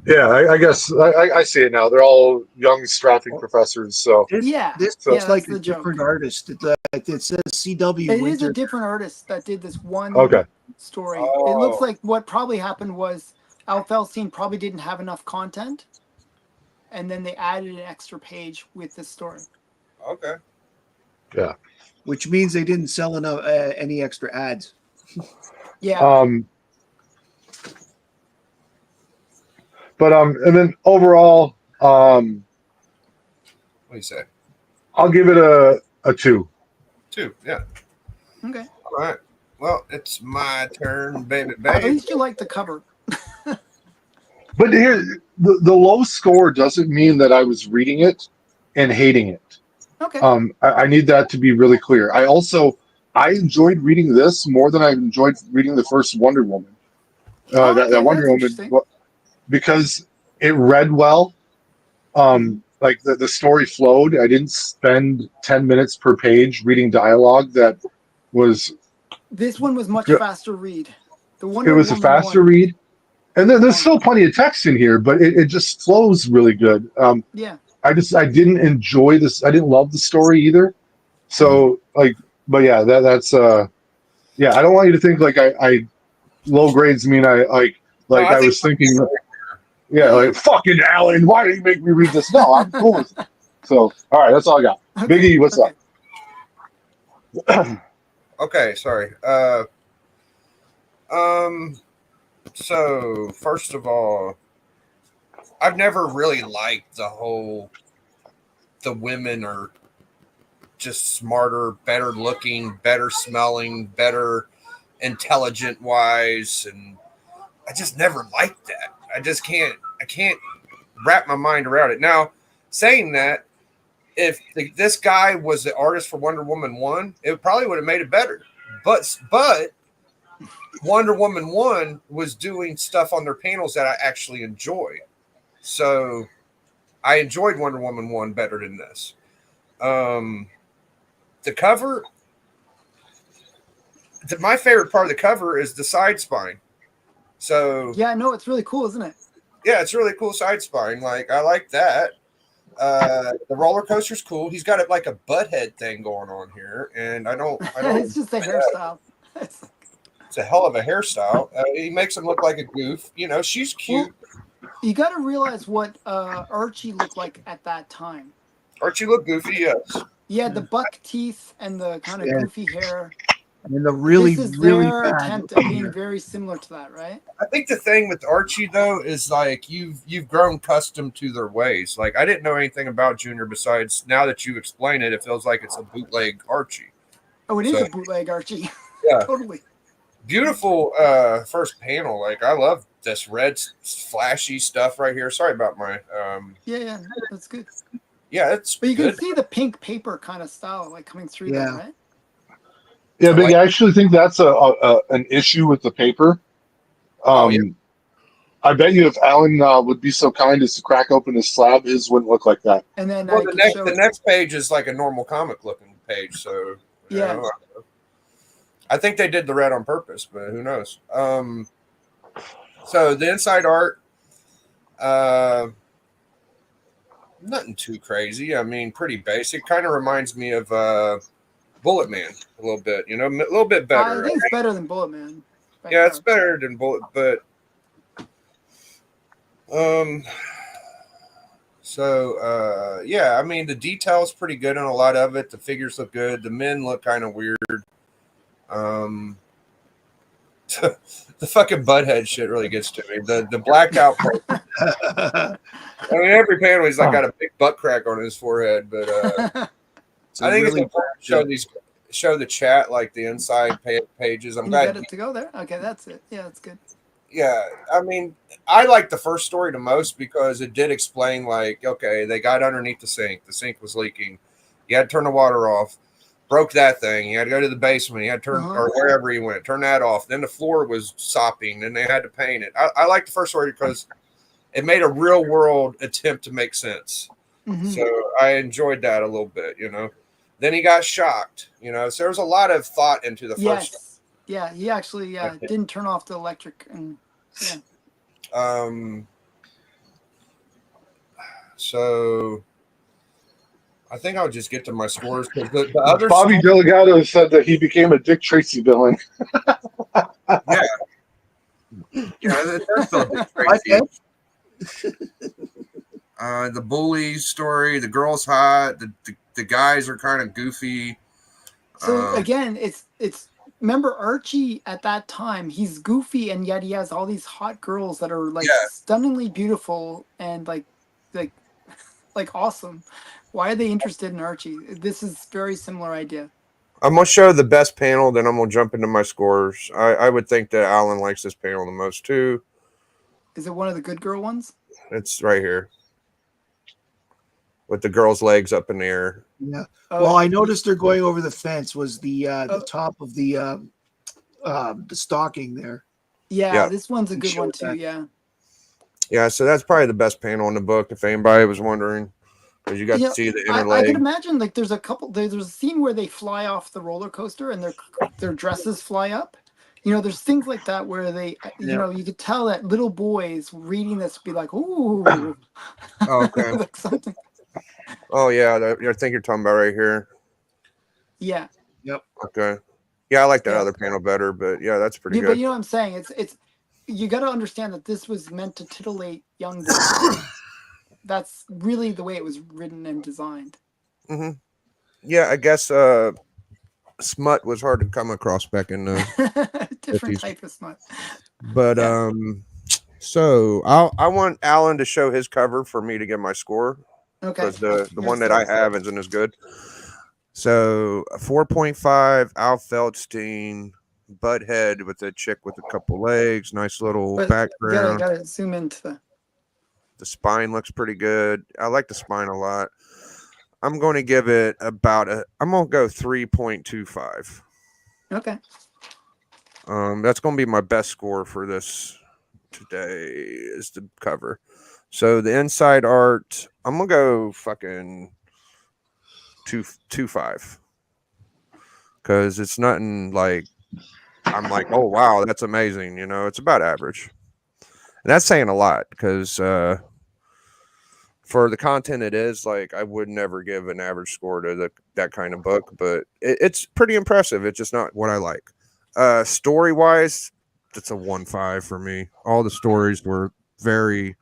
Speaker 4: I guess I see it now. They're all young strapping professors. So
Speaker 2: Yeah.
Speaker 3: This
Speaker 4: So-
Speaker 3: is like
Speaker 2: that's
Speaker 3: a
Speaker 2: the joke.
Speaker 3: different artist. It says CW
Speaker 2: It is a
Speaker 3: Winter.
Speaker 2: different artist that did this one
Speaker 4: okay.
Speaker 2: story.
Speaker 1: Oh.
Speaker 2: It looks like what probably happened was Al Felstein probably didn't have enough content, and then they added an extra page with this story.
Speaker 1: Okay.
Speaker 3: Which means they didn't sell enough any extra ads.
Speaker 2: Yeah.
Speaker 4: But and then overall,
Speaker 1: What do you say?
Speaker 4: I'll give it a 2.
Speaker 1: 2. Yeah.
Speaker 2: Okay.
Speaker 1: All right. Well, it's my turn, baby.
Speaker 2: At least you like the cover.
Speaker 4: But here, the low score doesn't mean that I was reading it and hating it.
Speaker 2: Okay.
Speaker 4: I need that to be really clear. I enjoyed reading this more than I enjoyed reading the first Wonder Woman.
Speaker 2: Okay,
Speaker 4: that Wonder
Speaker 2: that's
Speaker 4: Woman,
Speaker 2: interesting.
Speaker 4: because it read well. Like the story flowed. I didn't spend 10 minutes per page reading dialogue that was.
Speaker 2: This one was much
Speaker 4: Good.
Speaker 2: faster read. The
Speaker 4: It
Speaker 2: Wonder
Speaker 4: was a
Speaker 2: Woman
Speaker 4: faster
Speaker 2: one,
Speaker 4: read, and then there's still plenty of text in here, but it just flows really good.
Speaker 2: Yeah.
Speaker 4: I didn't enjoy this. I didn't love the story either. So but yeah, that's yeah. I don't want you to think like I low grades mean I I was thinking, yeah, like fucking Alan, why did you make me read this? No, I'm cool with it. So all right, that's all I got.
Speaker 2: Okay,
Speaker 4: Biggie, what's
Speaker 2: okay.
Speaker 4: up?
Speaker 1: Okay. Sorry. So first of all, I've never really liked the women are just smarter, better looking, better smelling, better intelligent wise, and I just never liked that. I can't wrap my mind around it. Now, saying that, if this guy was the artist for Wonder Woman 1, it probably would have made it better. But Wonder Woman 1 was doing stuff on their panels that I actually enjoy. So I enjoyed Wonder Woman 1 better than this. The cover, my favorite part of the cover is the side spine. So
Speaker 2: Yeah, no, it's really cool, isn't it?
Speaker 1: yeah, it's really cool side spine. Like, I like that. The roller coaster's cool. He's got like a butt head thing going on here, and I don't.
Speaker 2: It's just the hairstyle.
Speaker 1: It's a hell of a hairstyle. He makes him look like a goof. You know, she's cute.
Speaker 2: Well, you got to realize what Archie looked like at that time.
Speaker 1: Archie looked goofy, yes.
Speaker 2: He had the buck teeth and the kind of
Speaker 3: Yeah.
Speaker 2: goofy hair.
Speaker 3: And the really,
Speaker 2: This is
Speaker 3: really
Speaker 2: their
Speaker 3: bad.
Speaker 2: attempt at being very similar to that, right?
Speaker 1: I think the thing with Archie though is like you've grown accustomed to their ways. Like, I didn't know anything about Junior besides now that you explain it, it feels like it's a bootleg Archie.
Speaker 2: Oh, it is
Speaker 1: So-
Speaker 2: a bootleg Archie.
Speaker 1: Yeah.
Speaker 2: Totally.
Speaker 1: Beautiful first panel. Like, I love this red flashy stuff right here. Sorry about my
Speaker 2: Yeah, that's good.
Speaker 1: yeah, it's
Speaker 2: But you
Speaker 1: good.
Speaker 2: can see the pink paper kind of style like coming through
Speaker 3: Yeah.
Speaker 2: there, right?
Speaker 4: Yeah,
Speaker 1: I
Speaker 4: Big,
Speaker 1: like-
Speaker 4: I actually think that's an issue with the paper.
Speaker 1: Yeah.
Speaker 4: I bet you if Alan would be so kind as to crack open his slab, his wouldn't look like that.
Speaker 2: And then
Speaker 1: Well,
Speaker 2: I
Speaker 1: the
Speaker 2: can show
Speaker 1: next page is like a normal comic looking page, so you
Speaker 2: Yeah.
Speaker 1: know, I think they did the red on purpose, but who knows? So the inside art, nothing too crazy. I mean, pretty basic. Kind of reminds me of Bullet Man a little bit. You know, a little bit better.
Speaker 2: I think it's better than Bullet Man. by
Speaker 1: Yeah, it's
Speaker 2: far.
Speaker 1: better than Bullet, but yeah, I mean the details pretty good on a lot of it. The figures look good. The men look kind of weird. The fucking butthead shit really gets to me. The blackout. I mean, every panel he's like got a big butt crack on his forehead, but
Speaker 3: It's a
Speaker 1: I think
Speaker 3: really
Speaker 1: it's important to show the chat like the inside pages. I'm
Speaker 2: Can you
Speaker 1: glad.
Speaker 2: get it to go there? Okay, that's it. Yeah, that's good.
Speaker 1: Yeah, I mean, I like the first story the most because it did explain, like, okay, they got underneath the sink was leaking, you had to turn the water off, broke that thing, you had to go to the basement, you had to turn or wherever you went, turn that off, then the floor was sopping and they had to paint it. I like the first story because it made a real world attempt to make sense.
Speaker 2: Mhm.
Speaker 1: So I enjoyed that a little bit, you know. Then he got shocked, you know, so there was a lot of thought into the first.
Speaker 2: Yes. Yeah, he actually didn't turn off the electric. And yeah.
Speaker 1: So I think I'll just get to my scores because the other
Speaker 4: Bobby Delgado said that he became a Dick Tracy villain.
Speaker 1: yeah, that's still Dick Tracy. The bully story, the girl's hot, the guys are kind of goofy.
Speaker 2: So again, it's remember Archie at that time, he's goofy and yet he has all these hot girls that are like stunningly beautiful and like awesome. Why are they interested in Archie? This is very similar idea.
Speaker 1: I'm gonna show the best panel, then I'm gonna jump into my scores. I would think that Alan likes this panel the most too.
Speaker 2: Is it one of the good girl ones?
Speaker 1: It's right here with the girl's legs up in the air.
Speaker 3: Yeah.
Speaker 2: Oh,
Speaker 3: Well, I noticed they're going over the fence. Was the top of the stocking there?
Speaker 2: yeah, this one's a good one
Speaker 3: Showed
Speaker 2: too.
Speaker 3: that.
Speaker 2: Yeah.
Speaker 1: So that's probably the best panel in the book, if anybody was wondering, because you got to see the inner
Speaker 2: I
Speaker 1: leg.
Speaker 2: could imagine like there's a scene where they fly off the roller coaster and their dresses fly up. You know, there's things like that where they, you know, you could tell that little boys reading this be like, ooh,
Speaker 1: Oh, okay.
Speaker 2: like something.
Speaker 1: Oh yeah, I think you're talking about right here.
Speaker 2: Yeah.
Speaker 1: Okay. Yeah, I like that
Speaker 2: Yeah.
Speaker 1: other panel better, but yeah, that's pretty
Speaker 2: Yeah,
Speaker 1: good.
Speaker 2: but you know what I'm saying? It's you got to understand that this was meant to titillate young boys. That's really the way it was written and designed.
Speaker 1: Mm-hmm. Yeah, I guess smut was hard to come across back in the
Speaker 2: different
Speaker 5: 50s.
Speaker 2: type of smut.
Speaker 5: But
Speaker 2: Yeah.
Speaker 5: so I want Alan to show his cover for me to get my score
Speaker 2: Okay.
Speaker 5: because the
Speaker 2: Here's
Speaker 5: one that I have isn't as good. So a 4.5, Al Feldstein, Butthead with a chick with a couple legs, nice little
Speaker 2: But
Speaker 5: background.
Speaker 2: gotta zoom into the.
Speaker 5: The spine looks pretty good. I like the spine a lot. I'm going to give it I'm going to go 3.25.
Speaker 2: Okay.
Speaker 5: That's going to be my best score for this today is the cover. So the inside art, I'm going to go fucking 2.5 because it's nothing like I'm like, oh wow, that's amazing. You know, it's about average. And that's saying a lot because for the content it is, like I would never give an average score to that kind of book, but it's pretty impressive. It's just not what I like. Story wise, it's a 1.5 for me. All the stories were very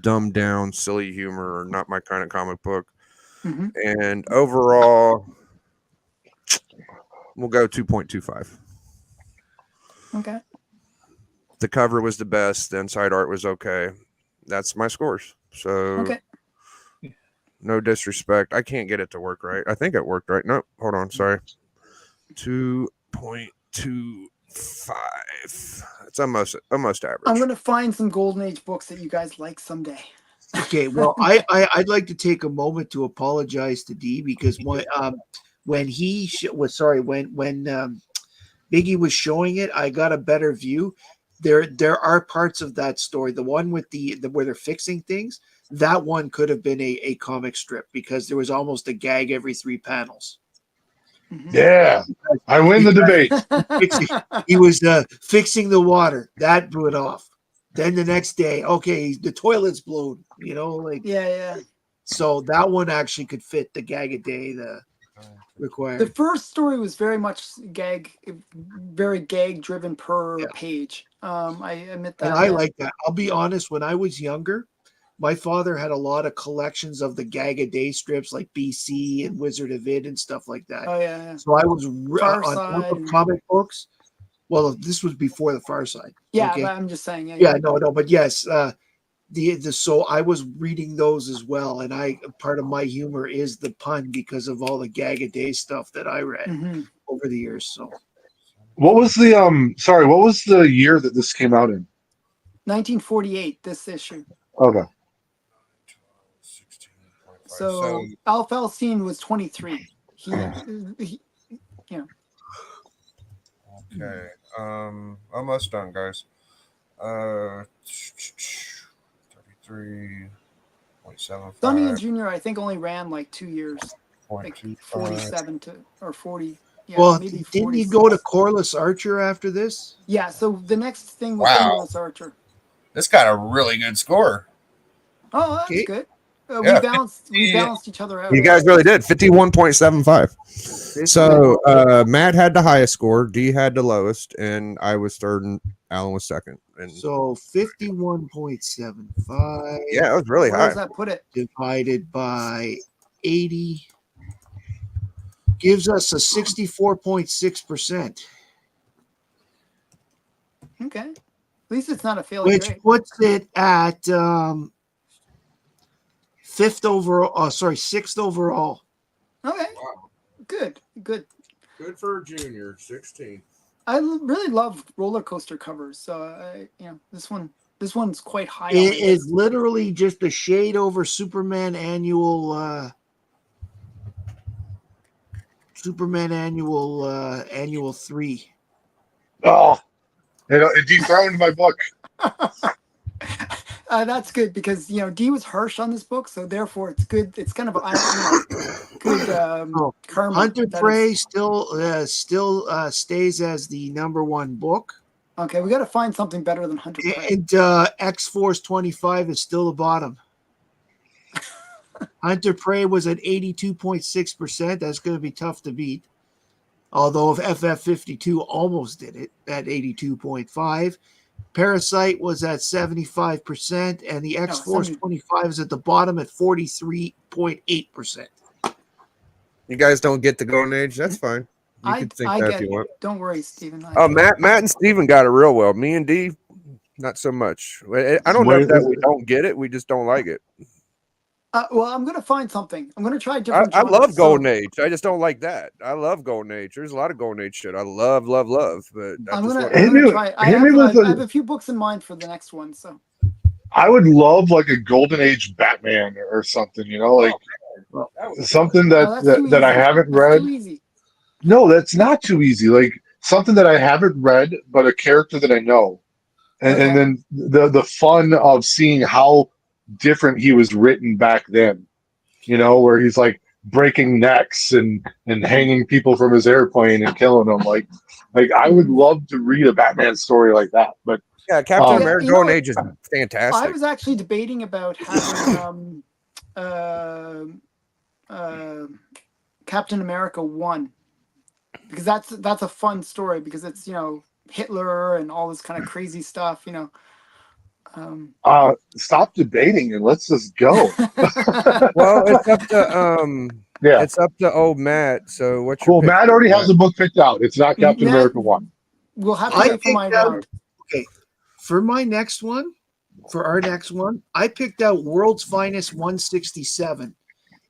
Speaker 5: dumbed down, silly humor, not my kind of comic book.
Speaker 2: Mm-hmm.
Speaker 5: And overall, we'll go 2.25.
Speaker 2: Okay.
Speaker 5: The cover was the best. The inside art was okay. That's my scores. So,
Speaker 2: Okay.
Speaker 5: no disrespect. I can't get it to work right. I think it worked right. No, hold on. Sorry. 2.25. It's almost average.
Speaker 2: I'm gonna find some Golden Age books that you guys like someday.
Speaker 3: Okay, well, I'd like to take a moment to apologize to D because when he was sorry when Biggie was showing it, I got a better view. There are parts of that story, the one with the where they're fixing things. That one could have been a comic strip because there was almost a gag every 3 panels.
Speaker 2: Mhm.
Speaker 4: Yeah, I win the debate.
Speaker 3: He was fixing the water. That blew it off. Then the next day, okay, the toilet's blown. You know, like
Speaker 2: Yeah.
Speaker 3: so that one actually could fit the gag a day
Speaker 2: The
Speaker 3: required.
Speaker 2: first story was very much very gag driven per
Speaker 3: Yeah.
Speaker 2: page. I admit that.
Speaker 3: And I
Speaker 2: yeah.
Speaker 3: like that. I'll be honest, when I was younger, my father had a lot of collections of the gag a day strips like BC and Wizard of Id and stuff like that.
Speaker 2: Oh yeah.
Speaker 3: So I was
Speaker 2: Far
Speaker 3: on top
Speaker 2: Side
Speaker 3: of
Speaker 2: and-
Speaker 3: comic books. Well, this was before the Far Side.
Speaker 2: Yeah,
Speaker 3: okay?
Speaker 2: but I'm just saying.
Speaker 3: Yeah, no, but yes, so I was reading those as well, and part of my humor is the pun because of all the gag a day stuff that I read
Speaker 2: Mhm.
Speaker 3: over the years. So
Speaker 4: What was the what was the year that this came out in?
Speaker 2: 1948. This issue.
Speaker 4: Okay.
Speaker 1: 16.5.
Speaker 2: So Al Feldstein was 23. He
Speaker 1: Okay. Almost done, guys. 33.75.
Speaker 2: Sonny and Junior, I think, only ran like 2 years, like
Speaker 1: 0.25.
Speaker 2: 47 to or 40. Yeah,
Speaker 3: well,
Speaker 2: maybe
Speaker 3: didn't
Speaker 2: 40.
Speaker 3: you go to Corliss Archer after this?
Speaker 2: Yeah, so the next thing was
Speaker 1: Wow.
Speaker 2: Corliss Archer.
Speaker 1: This got a really good score.
Speaker 2: Oh, that's
Speaker 3: Okay.
Speaker 2: good.
Speaker 1: Yeah,
Speaker 2: we balanced each other out.
Speaker 5: You guys really did 51.75. So Matt had the highest score, D had the lowest, and I was third, and Alan was second. And
Speaker 3: So 51.75
Speaker 5: yeah, it was really
Speaker 2: Where
Speaker 5: high.
Speaker 2: does that put it?
Speaker 3: divided by 80 gives us a 64.6%,
Speaker 2: Okay. At least it's not a failure
Speaker 3: which
Speaker 2: grade.
Speaker 3: puts it at sixth overall.
Speaker 2: Okay. Good.
Speaker 5: Good for junior 16.
Speaker 2: I really love roller coaster covers, so this one's quite high. On my
Speaker 3: It is
Speaker 2: list.
Speaker 3: literally just a shade over Superman annual annual 3.
Speaker 4: Oh, it dethroned my book.
Speaker 2: That's good because D was harsh on this book, so therefore it's good. It's kind of good karma.
Speaker 3: Hunter
Speaker 2: that
Speaker 3: Prey
Speaker 2: it's-
Speaker 3: still stays as the number 1 book,
Speaker 2: Okay, we got to find something better than Hunter Prey.
Speaker 3: and X-Force 25 is still the bottom. Hunter Prey was at 82.6%. That's going to be tough to beat. Although if FF52 almost did it at 82.5. Parasite was at 75%, and the X-Force 25 is at the bottom at 43.8%.
Speaker 5: You guys don't get the Golden Age. That's fine. You
Speaker 2: I
Speaker 5: could think
Speaker 2: I
Speaker 5: that if
Speaker 2: get
Speaker 5: you
Speaker 2: you.
Speaker 5: want.
Speaker 2: Don't worry, Steven.
Speaker 5: Oh, Matt and Steven got it real well. Me and D, not so much. I don't know if that we don't get it. We just don't like it.
Speaker 2: Well, I'm gonna find something. I'm gonna try
Speaker 5: I
Speaker 2: different.
Speaker 5: love
Speaker 2: genres.
Speaker 5: Golden Age. I just don't like that. I love Golden Age. There's a lot of Golden Age shit. I love, but that's
Speaker 2: I'm
Speaker 5: just
Speaker 2: gonna
Speaker 5: what.
Speaker 2: I'm
Speaker 4: Hit me,
Speaker 2: gonna try.
Speaker 4: hit me with
Speaker 2: I have
Speaker 4: a.
Speaker 2: a few books in mind for the next one. So
Speaker 4: I would love like a Golden Age Batman or something. You know, like
Speaker 3: Well,
Speaker 4: something
Speaker 2: no, that's too
Speaker 4: that I
Speaker 2: easy.
Speaker 4: haven't
Speaker 2: That's
Speaker 4: read.
Speaker 2: too easy.
Speaker 4: No, that's not too easy. Like something that I haven't read, but a character that I know, and
Speaker 2: Okay.
Speaker 4: then the fun of seeing how different he was written back then. You know, where he's like breaking necks and hanging people from his airplane and killing them. Like I would
Speaker 2: Mhm.
Speaker 4: love to read a Batman story like that. But
Speaker 5: Yeah, Captain
Speaker 4: um,
Speaker 2: Yeah,
Speaker 5: America
Speaker 2: you know
Speaker 5: Golden
Speaker 2: what?
Speaker 5: Age is
Speaker 2: I
Speaker 5: fantastic.
Speaker 2: was actually debating about having uh, uh, Captain America 1 because that's a fun story because it's Hitler and all this kind of crazy stuff. Um,
Speaker 4: stop debating and let's just go.
Speaker 5: Well,
Speaker 4: Yeah,
Speaker 5: it's up to old Matt. So what's your
Speaker 4: cool.
Speaker 5: pick,
Speaker 4: Matt already has
Speaker 5: Matt?
Speaker 4: a book picked out. It's not Captain
Speaker 2: Matt,
Speaker 4: America 1.
Speaker 2: we'll have to
Speaker 3: I
Speaker 2: wait for my
Speaker 3: picked out.
Speaker 2: round.
Speaker 3: Okay, for my next one, for our next one, I picked out World's Finest 167.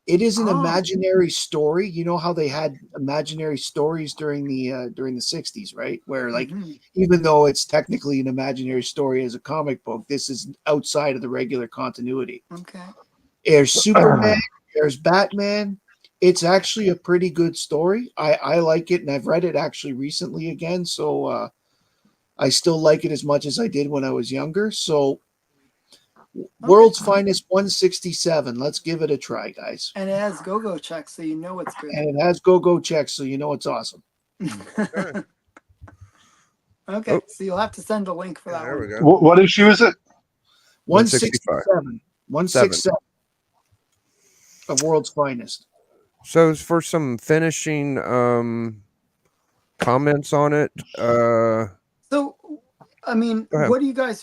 Speaker 3: It is an
Speaker 2: Oh.
Speaker 3: imaginary story. You know how they had imaginary stories during the 60s, right? Where like
Speaker 2: Mhm.
Speaker 3: even though it's technically an imaginary story as a comic book, this is outside of the regular continuity.
Speaker 2: Okay.
Speaker 3: There's Superman, there's Batman. It's actually a pretty good story. I like it, and I've read it actually recently again. So I still like it as much as I did when I was younger. So World's Finest 167. Let's give it a try, guys.
Speaker 2: And it has go-go checks, so you know it's good.
Speaker 3: And it has go checks, so you know it's awesome.
Speaker 2: Okay,
Speaker 5: Oh.
Speaker 2: so you'll have to send a link for that
Speaker 5: There we
Speaker 2: one.
Speaker 5: go.
Speaker 4: What issue is it?
Speaker 3: 167. 167 of World's Finest.
Speaker 5: So for some finishing comments on it,
Speaker 2: So, I mean,
Speaker 5: Go ahead.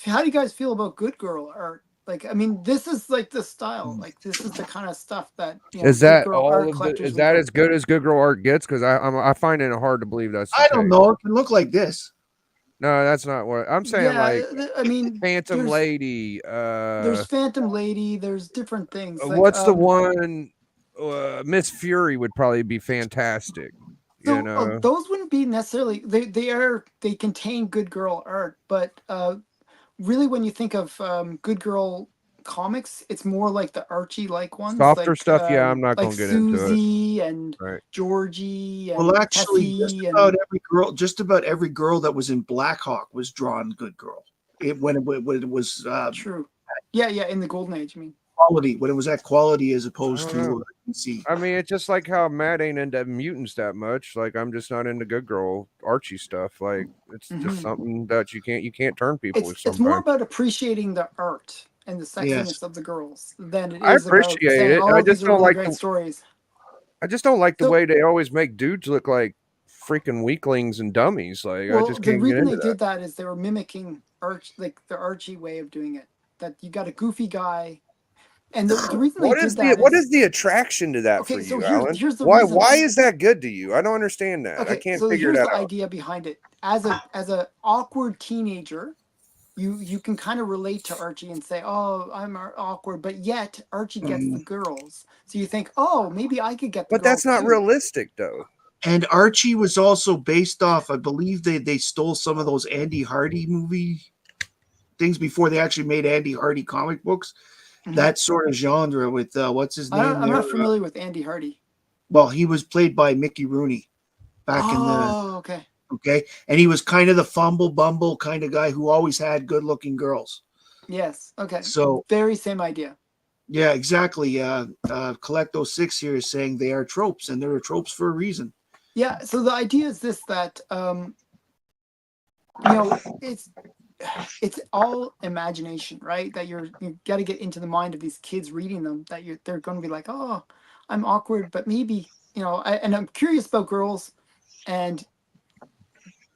Speaker 2: how do you guys feel about Good Girl art? Like, I mean, this is like the style. Like, this is the kind of stuff that
Speaker 5: is
Speaker 2: Good
Speaker 5: that
Speaker 2: Girl
Speaker 5: all
Speaker 2: art
Speaker 5: of the?
Speaker 2: collectors
Speaker 5: Is
Speaker 2: would
Speaker 5: that
Speaker 2: do.
Speaker 5: as good as Good Girl Art gets? Because I find it hard to believe that's. The
Speaker 3: I don't
Speaker 5: case.
Speaker 3: know. It can look like this.
Speaker 5: No, that's not what I'm saying.
Speaker 2: Yeah,
Speaker 5: Like
Speaker 2: I mean,
Speaker 5: Phantom Lady.
Speaker 2: there's Phantom Lady. There's different things. Like,
Speaker 5: What's the one? Miss Fury would probably be fantastic.
Speaker 2: So
Speaker 5: You know,
Speaker 2: those wouldn't be necessarily they contain Good Girl art, but really when you think of Good Girl comics, it's more like the Archie like ones,
Speaker 5: softer
Speaker 2: like
Speaker 5: stuff. Yeah, I'm not
Speaker 2: like
Speaker 5: gonna get into it.
Speaker 2: Susie and
Speaker 5: Right.
Speaker 2: Georgie and
Speaker 3: Well, actually,
Speaker 2: Tessie
Speaker 3: just about every girl that was in Blackhawk was drawn Good Girl. When it was
Speaker 2: true. Yeah, in the Golden Age, I mean.
Speaker 3: quality, when it was at quality as opposed
Speaker 5: I don't know.
Speaker 3: to DC.
Speaker 5: I mean, it's just like how Matt ain't into mutants that much. Like I'm just not into Good Girl Archie stuff. Like it's
Speaker 2: Mhm.
Speaker 5: just something that you can't turn people with
Speaker 2: It's more
Speaker 5: sometimes.
Speaker 2: about appreciating the art and the sexiness
Speaker 3: Yes.
Speaker 2: of the girls than it
Speaker 5: I
Speaker 2: is about
Speaker 5: appreciate
Speaker 2: saying,
Speaker 5: it.
Speaker 2: oh,
Speaker 5: I
Speaker 2: these
Speaker 5: just
Speaker 2: are
Speaker 5: don't
Speaker 2: really
Speaker 5: like
Speaker 2: great
Speaker 5: the
Speaker 2: stories.
Speaker 5: I just don't like the
Speaker 2: So-
Speaker 5: way they always make dudes look like freaking weaklings and dummies. Like I
Speaker 2: Well,
Speaker 5: just
Speaker 2: the
Speaker 5: can't get
Speaker 2: reason
Speaker 5: into
Speaker 2: they
Speaker 5: that.
Speaker 2: did that is they were mimicking the Archie way of doing it. That you got a goofy guy, and the reason they did that
Speaker 5: What is the attraction to that
Speaker 2: Okay,
Speaker 5: for
Speaker 2: so
Speaker 5: you,
Speaker 2: here's-
Speaker 5: Alan?
Speaker 2: here's the
Speaker 5: why
Speaker 2: reason.
Speaker 5: why is that good to you? I don't understand that. I
Speaker 2: okay.
Speaker 5: can't
Speaker 2: So
Speaker 5: figure
Speaker 2: here's
Speaker 5: that
Speaker 2: the
Speaker 5: out.
Speaker 2: idea behind it. As a awkward teenager, you can kind of relate to Archie and say, oh, I'm awkward, but yet Archie gets the girls, so you think, oh, maybe I could get the
Speaker 5: But
Speaker 2: girls
Speaker 5: that's not
Speaker 2: too.
Speaker 5: realistic though.
Speaker 3: And Archie was also based off, I believe they stole some of those Andy Hardy movie things before they actually made Andy Hardy comic books.
Speaker 2: Mhm.
Speaker 3: That sort of genre with what's his name?
Speaker 2: I'm
Speaker 3: there?
Speaker 2: not familiar with Andy Hardy.
Speaker 3: Well, he was played by Mickey Rooney back in the
Speaker 2: Okay.
Speaker 3: okay, and he was kind of the fumble bumble kind of guy who always had good looking girls.
Speaker 2: Yes. Okay.
Speaker 3: So
Speaker 2: Very same idea.
Speaker 3: yeah, exactly. Collecto 6 here is saying they are tropes, and they're tropes for a reason.
Speaker 2: Yeah. So the idea is this: that it's all imagination, right? That you got to get into the mind of these kids reading them. That they're going to be like, oh, I'm awkward, but maybe and I'm curious about girls, and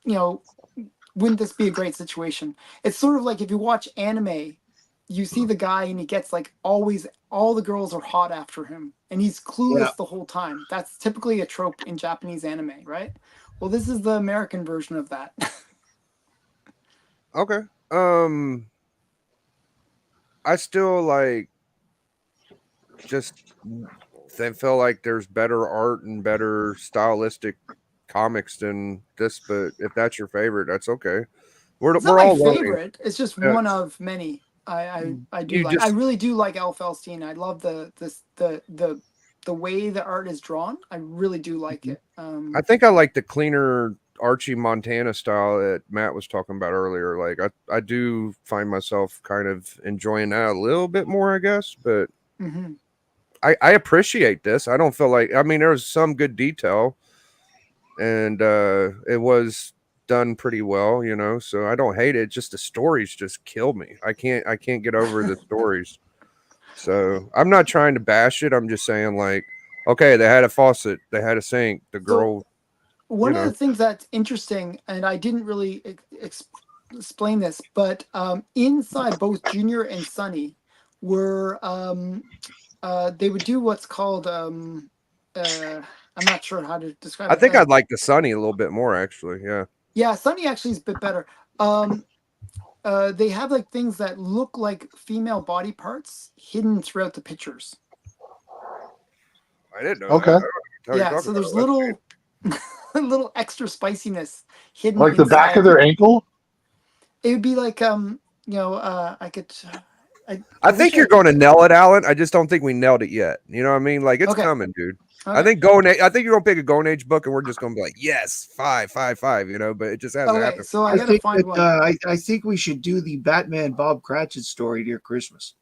Speaker 2: wouldn't this be a great situation? It's sort of like if you watch anime, you see the guy and he gets like always all the girls are hot after him and he's clueless
Speaker 3: Yeah.
Speaker 2: the whole time. That's typically a trope in Japanese anime, right? Well, this is the American version of that.
Speaker 5: Okay. I still like just they feel like there's better art and better stylistic comics than this, but if that's your favorite, that's okay. We're
Speaker 2: It's not
Speaker 5: we're
Speaker 2: my
Speaker 5: all learning.
Speaker 2: favorite. It's just
Speaker 5: Yeah.
Speaker 2: one of many. I do
Speaker 5: You
Speaker 2: like. I
Speaker 5: just
Speaker 2: really do like L. Felstein. I love the way the art is drawn. I really do like it.
Speaker 5: I think I like the cleaner Archie Montana style that Matt was talking about earlier. Like I do find myself kind of enjoying that a little bit more, I guess, but
Speaker 2: Mhm.
Speaker 5: I appreciate this. I don't feel like I mean there was some good detail and it was done pretty well, you know, so I don't hate it. Just the stories just kill me. I can't get over the stories. So I'm not trying to bash it. I'm just saying like, okay, they had a faucet, they had a sink, the
Speaker 2: So
Speaker 5: girl,
Speaker 2: one
Speaker 5: you
Speaker 2: of
Speaker 5: know.
Speaker 2: the things that's interesting, and I didn't really explain this, but inside both Junior and Sunny were they would do what's called I'm not sure how to describe
Speaker 5: I
Speaker 2: it.
Speaker 5: think I'd like the Sunny a little bit more actually. Yeah.
Speaker 2: Yeah, Sunny actually is a bit better. They have like things that look like female body parts hidden throughout the pictures.
Speaker 5: I didn't know
Speaker 4: Okay.
Speaker 5: that. I don't know what you're
Speaker 2: Yeah,
Speaker 5: talking
Speaker 2: so there's
Speaker 5: about.
Speaker 2: little little extra spiciness hidden
Speaker 4: Like the back of
Speaker 2: inside.
Speaker 4: their ankle.
Speaker 2: It would be like I could
Speaker 5: I
Speaker 2: wish
Speaker 5: think
Speaker 2: I
Speaker 5: you're
Speaker 2: could.
Speaker 5: going to nail it, Alan. I just don't think we nailed it yet. You know what I mean? Like it's
Speaker 2: Okay.
Speaker 5: coming, dude. I
Speaker 2: Okay.
Speaker 5: think I think you're gonna pick a Golden Age book, and we're just gonna be like, yes, 5, 5, 5. You know, but it just hasn't
Speaker 2: Okay,
Speaker 5: happened.
Speaker 2: so I
Speaker 3: I
Speaker 2: gotta
Speaker 3: think
Speaker 2: find
Speaker 3: that
Speaker 2: one.
Speaker 3: I think we should do the Batman Bob Cratchit story near Christmas.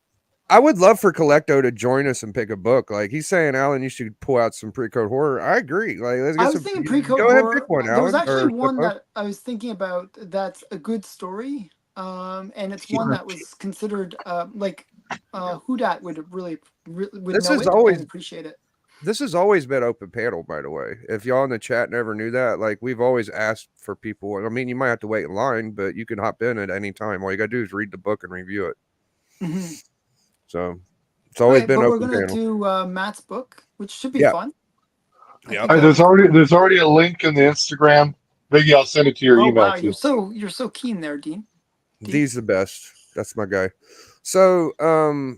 Speaker 5: I would love for Collecto to join us and pick a book. Like he's saying, Alan, you should pull out some pre-code horror. I agree. Like let's
Speaker 2: I
Speaker 5: get
Speaker 2: was
Speaker 5: some.
Speaker 2: thinking pre-code
Speaker 5: Go ahead, and pick
Speaker 2: horror.
Speaker 5: one,
Speaker 2: There was
Speaker 5: Alan.
Speaker 2: actually
Speaker 5: Or
Speaker 2: one
Speaker 5: Stefan.
Speaker 2: that I was thinking about that's a good story. And it's one that was considered like who dat would really would
Speaker 5: This
Speaker 2: know
Speaker 5: is
Speaker 2: it
Speaker 5: always
Speaker 2: and appreciate it.
Speaker 5: This has always been open panel, by the way. If y'all in the chat never knew that, like we've always asked for people. I mean, you might have to wait in line, but you can hop in at any time. All you gotta do is read the book and review it.
Speaker 2: Mm-hmm.
Speaker 5: So it's always
Speaker 2: Okay,
Speaker 5: been
Speaker 2: but we're
Speaker 5: open
Speaker 2: gonna
Speaker 5: panel.
Speaker 2: do Matt's book, which should be
Speaker 5: Yeah.
Speaker 2: fun. I
Speaker 5: Yeah.
Speaker 2: think
Speaker 4: Hey,
Speaker 2: I
Speaker 4: there's
Speaker 2: would-
Speaker 4: already a link in the Instagram. Biggie, I'll send it to your
Speaker 2: Oh
Speaker 4: email
Speaker 2: wow,
Speaker 4: too.
Speaker 2: you're so keen there, Dean.
Speaker 5: These the best. That's my guy. So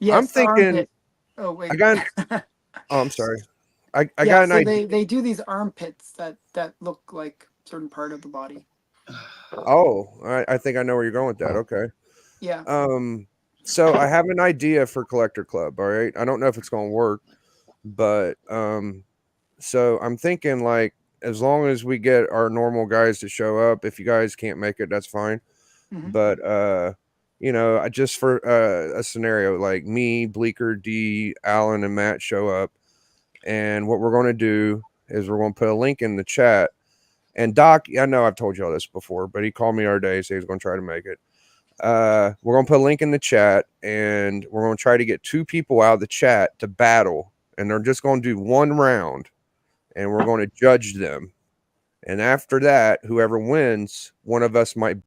Speaker 2: Yes,
Speaker 5: I'm
Speaker 2: the
Speaker 5: thinking
Speaker 2: armpit. Oh wait.
Speaker 5: I got oh I'm sorry. I
Speaker 2: Yeah,
Speaker 5: got an
Speaker 2: so
Speaker 5: idea.
Speaker 2: they do these armpits that look like certain part of the body.
Speaker 5: Oh, I think I know where you're going with that. Okay.
Speaker 2: Yeah.
Speaker 5: So I have an idea for Collector Club. All right. I don't know if it's gonna work, but so I'm thinking like as long as we get our normal guys to show up, if you guys can't make it, that's fine.
Speaker 2: Mhm.
Speaker 5: But you know, I just for a scenario like me, Bleecker, D, Alan, and Matt show up, and what we're gonna do is we're gonna put a link in the chat. And Doc, I know I've told you all this before, but he called me the other day, so he's gonna try to make it. We're gonna put a link in the chat, and we're gonna try to get 2 people out of the chat to battle, and they're just gonna do 1 round, and we're gonna judge them. And after that, whoever wins, one of us might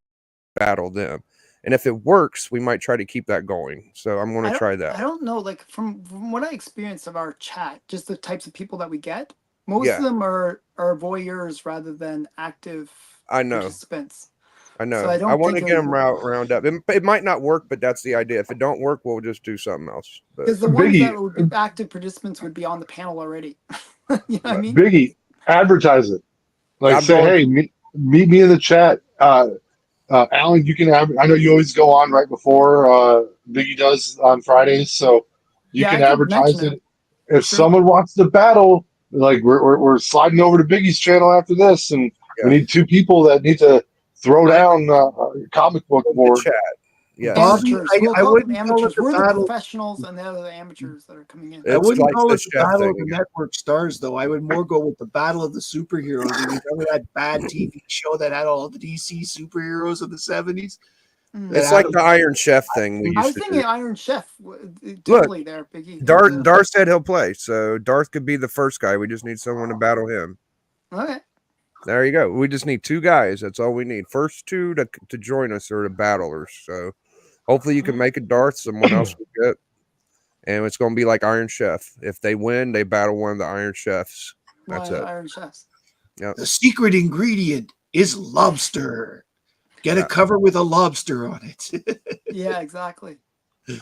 Speaker 5: battle them. And if it works, we might try to keep that going. So I'm gonna try
Speaker 2: I
Speaker 5: that.
Speaker 2: don't know, like from what I experienced of our chat, just the types of people that we get, most
Speaker 5: Yeah.
Speaker 2: of them are voyeurs rather than active
Speaker 5: I know.
Speaker 2: participants.
Speaker 5: I know.
Speaker 2: So I
Speaker 5: I
Speaker 2: don't
Speaker 5: want to
Speaker 2: think
Speaker 5: get
Speaker 2: it
Speaker 5: them
Speaker 2: would-
Speaker 5: round up. It might not work, but that's the idea. If it don't work, we'll just do something else. But
Speaker 2: Because the ones
Speaker 4: Biggie,
Speaker 2: that would be active participants would be on the panel already. You know what I mean?
Speaker 4: Biggie, advertise it. Like
Speaker 5: I'm
Speaker 4: say,
Speaker 5: going-
Speaker 4: hey, meet me in the chat. Alan, you can have. I know you always go on right before Biggie does on Fridays, so you
Speaker 2: Yeah,
Speaker 4: can
Speaker 2: I could
Speaker 4: advertise
Speaker 2: mention
Speaker 4: it. If
Speaker 2: Sure.
Speaker 4: someone wants to battle, like we're sliding over to Biggie's channel after this, and
Speaker 5: Yeah.
Speaker 4: we need 2 people that need to throw down comic book
Speaker 5: the
Speaker 4: board.
Speaker 5: chat. Yes.
Speaker 3: Bobby,
Speaker 2: Amateurs.
Speaker 3: I-
Speaker 2: We'll
Speaker 3: I
Speaker 2: call them
Speaker 3: wouldn't call it
Speaker 2: amateurs.
Speaker 3: the
Speaker 2: We're the
Speaker 3: battle.
Speaker 2: professionals, and they're the amateurs that are coming in.
Speaker 3: I
Speaker 5: It's
Speaker 3: wouldn't
Speaker 5: like
Speaker 3: call
Speaker 5: the
Speaker 3: it the
Speaker 5: chef
Speaker 3: battle
Speaker 5: thing
Speaker 3: of the
Speaker 5: again.
Speaker 3: network stars, though. I would more go with the battle of the superheroes. Remember that bad TV show that had all the DC superheroes of the 70s?
Speaker 2: Mm.
Speaker 5: It's like the Iron Chef thing we
Speaker 2: I
Speaker 5: used
Speaker 2: was
Speaker 5: to
Speaker 2: thinking
Speaker 5: do.
Speaker 2: Iron Chef. Totally there, Biggie.
Speaker 5: Darth said he'll play, so Darth could be the first guy. We just need someone to battle him.
Speaker 2: Okay.
Speaker 5: There you go. We just need 2 guys. That's all we need. First 2 to join us are the battlers. So Hopefully, you can make it Darth. Someone else will get. And it's going to be like Iron Chef. If they win, they battle one of the Iron Chefs. That's
Speaker 2: Why
Speaker 5: it.
Speaker 2: Iron Chefs.
Speaker 3: The secret ingredient is lobster. Get a cover with a lobster on it.
Speaker 2: Yeah, exactly.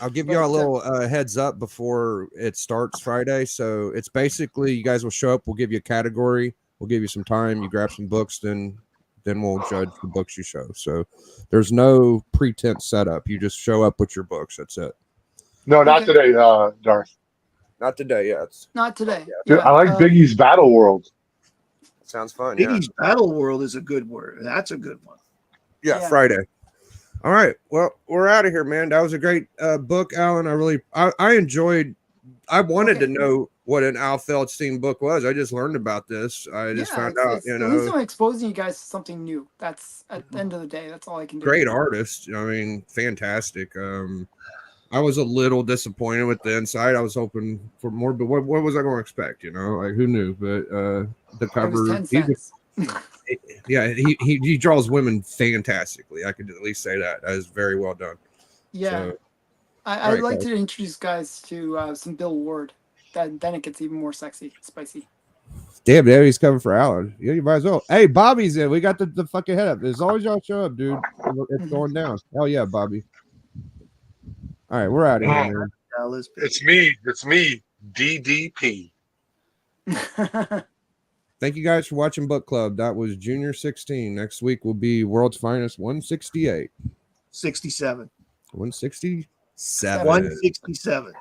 Speaker 6: I'll give you all a little heads up before it starts Friday. So it's basically you guys will show up. We'll give you a category. We'll give you some time. You grab some books, then we'll judge the books you show. So there's no pretense setup. You just show up with your books. That's it.
Speaker 4: No, not
Speaker 2: Okay.
Speaker 4: today, Darth.
Speaker 5: Not today, yeah.
Speaker 2: Not today.
Speaker 4: Dude,
Speaker 2: Yeah,
Speaker 4: I like Biggie's Battle World.
Speaker 5: Sounds fun. Yeah.
Speaker 3: Biggie's Battle World is a good word. That's a good one.
Speaker 5: Yeah,
Speaker 2: Yeah.
Speaker 5: Friday. All right. Well, we're out of here, man. That was a great book, Alan. I enjoyed. I wanted to know what an Al Feldstein book was. I just learned about this. I just found out.
Speaker 2: At least I'm exposing you guys to something new. That's at the end of the day. That's all I can do.
Speaker 5: great artist. I mean, fantastic. I was a little disappointed with the inside. I was hoping for more, but what was I going to expect? You know, like who knew? But the
Speaker 2: It was
Speaker 5: cover,
Speaker 2: 10 cents.
Speaker 5: yeah, he draws women fantastically. I could at least say that. That is very well done.
Speaker 2: Yeah.
Speaker 5: So,
Speaker 2: I'd
Speaker 5: Alright,
Speaker 2: like
Speaker 5: guys.
Speaker 2: to introduce guys to some Bill Ward. Then it gets even more sexy, spicy.
Speaker 6: Damn, there he's coming for Alan. Yeah, you might as well. Hey, Bobby's in. We got the fucking head up. As long as y'all show up, dude, it's going down. Hell yeah, Bobby. All right, we're out of here, man.
Speaker 3: Dallas.
Speaker 4: It's me, DDP.
Speaker 6: Thank you guys for watching Book Club. That was Junior 16. Next week will be World's Finest 168.
Speaker 3: 67.
Speaker 6: 167.
Speaker 3: 167.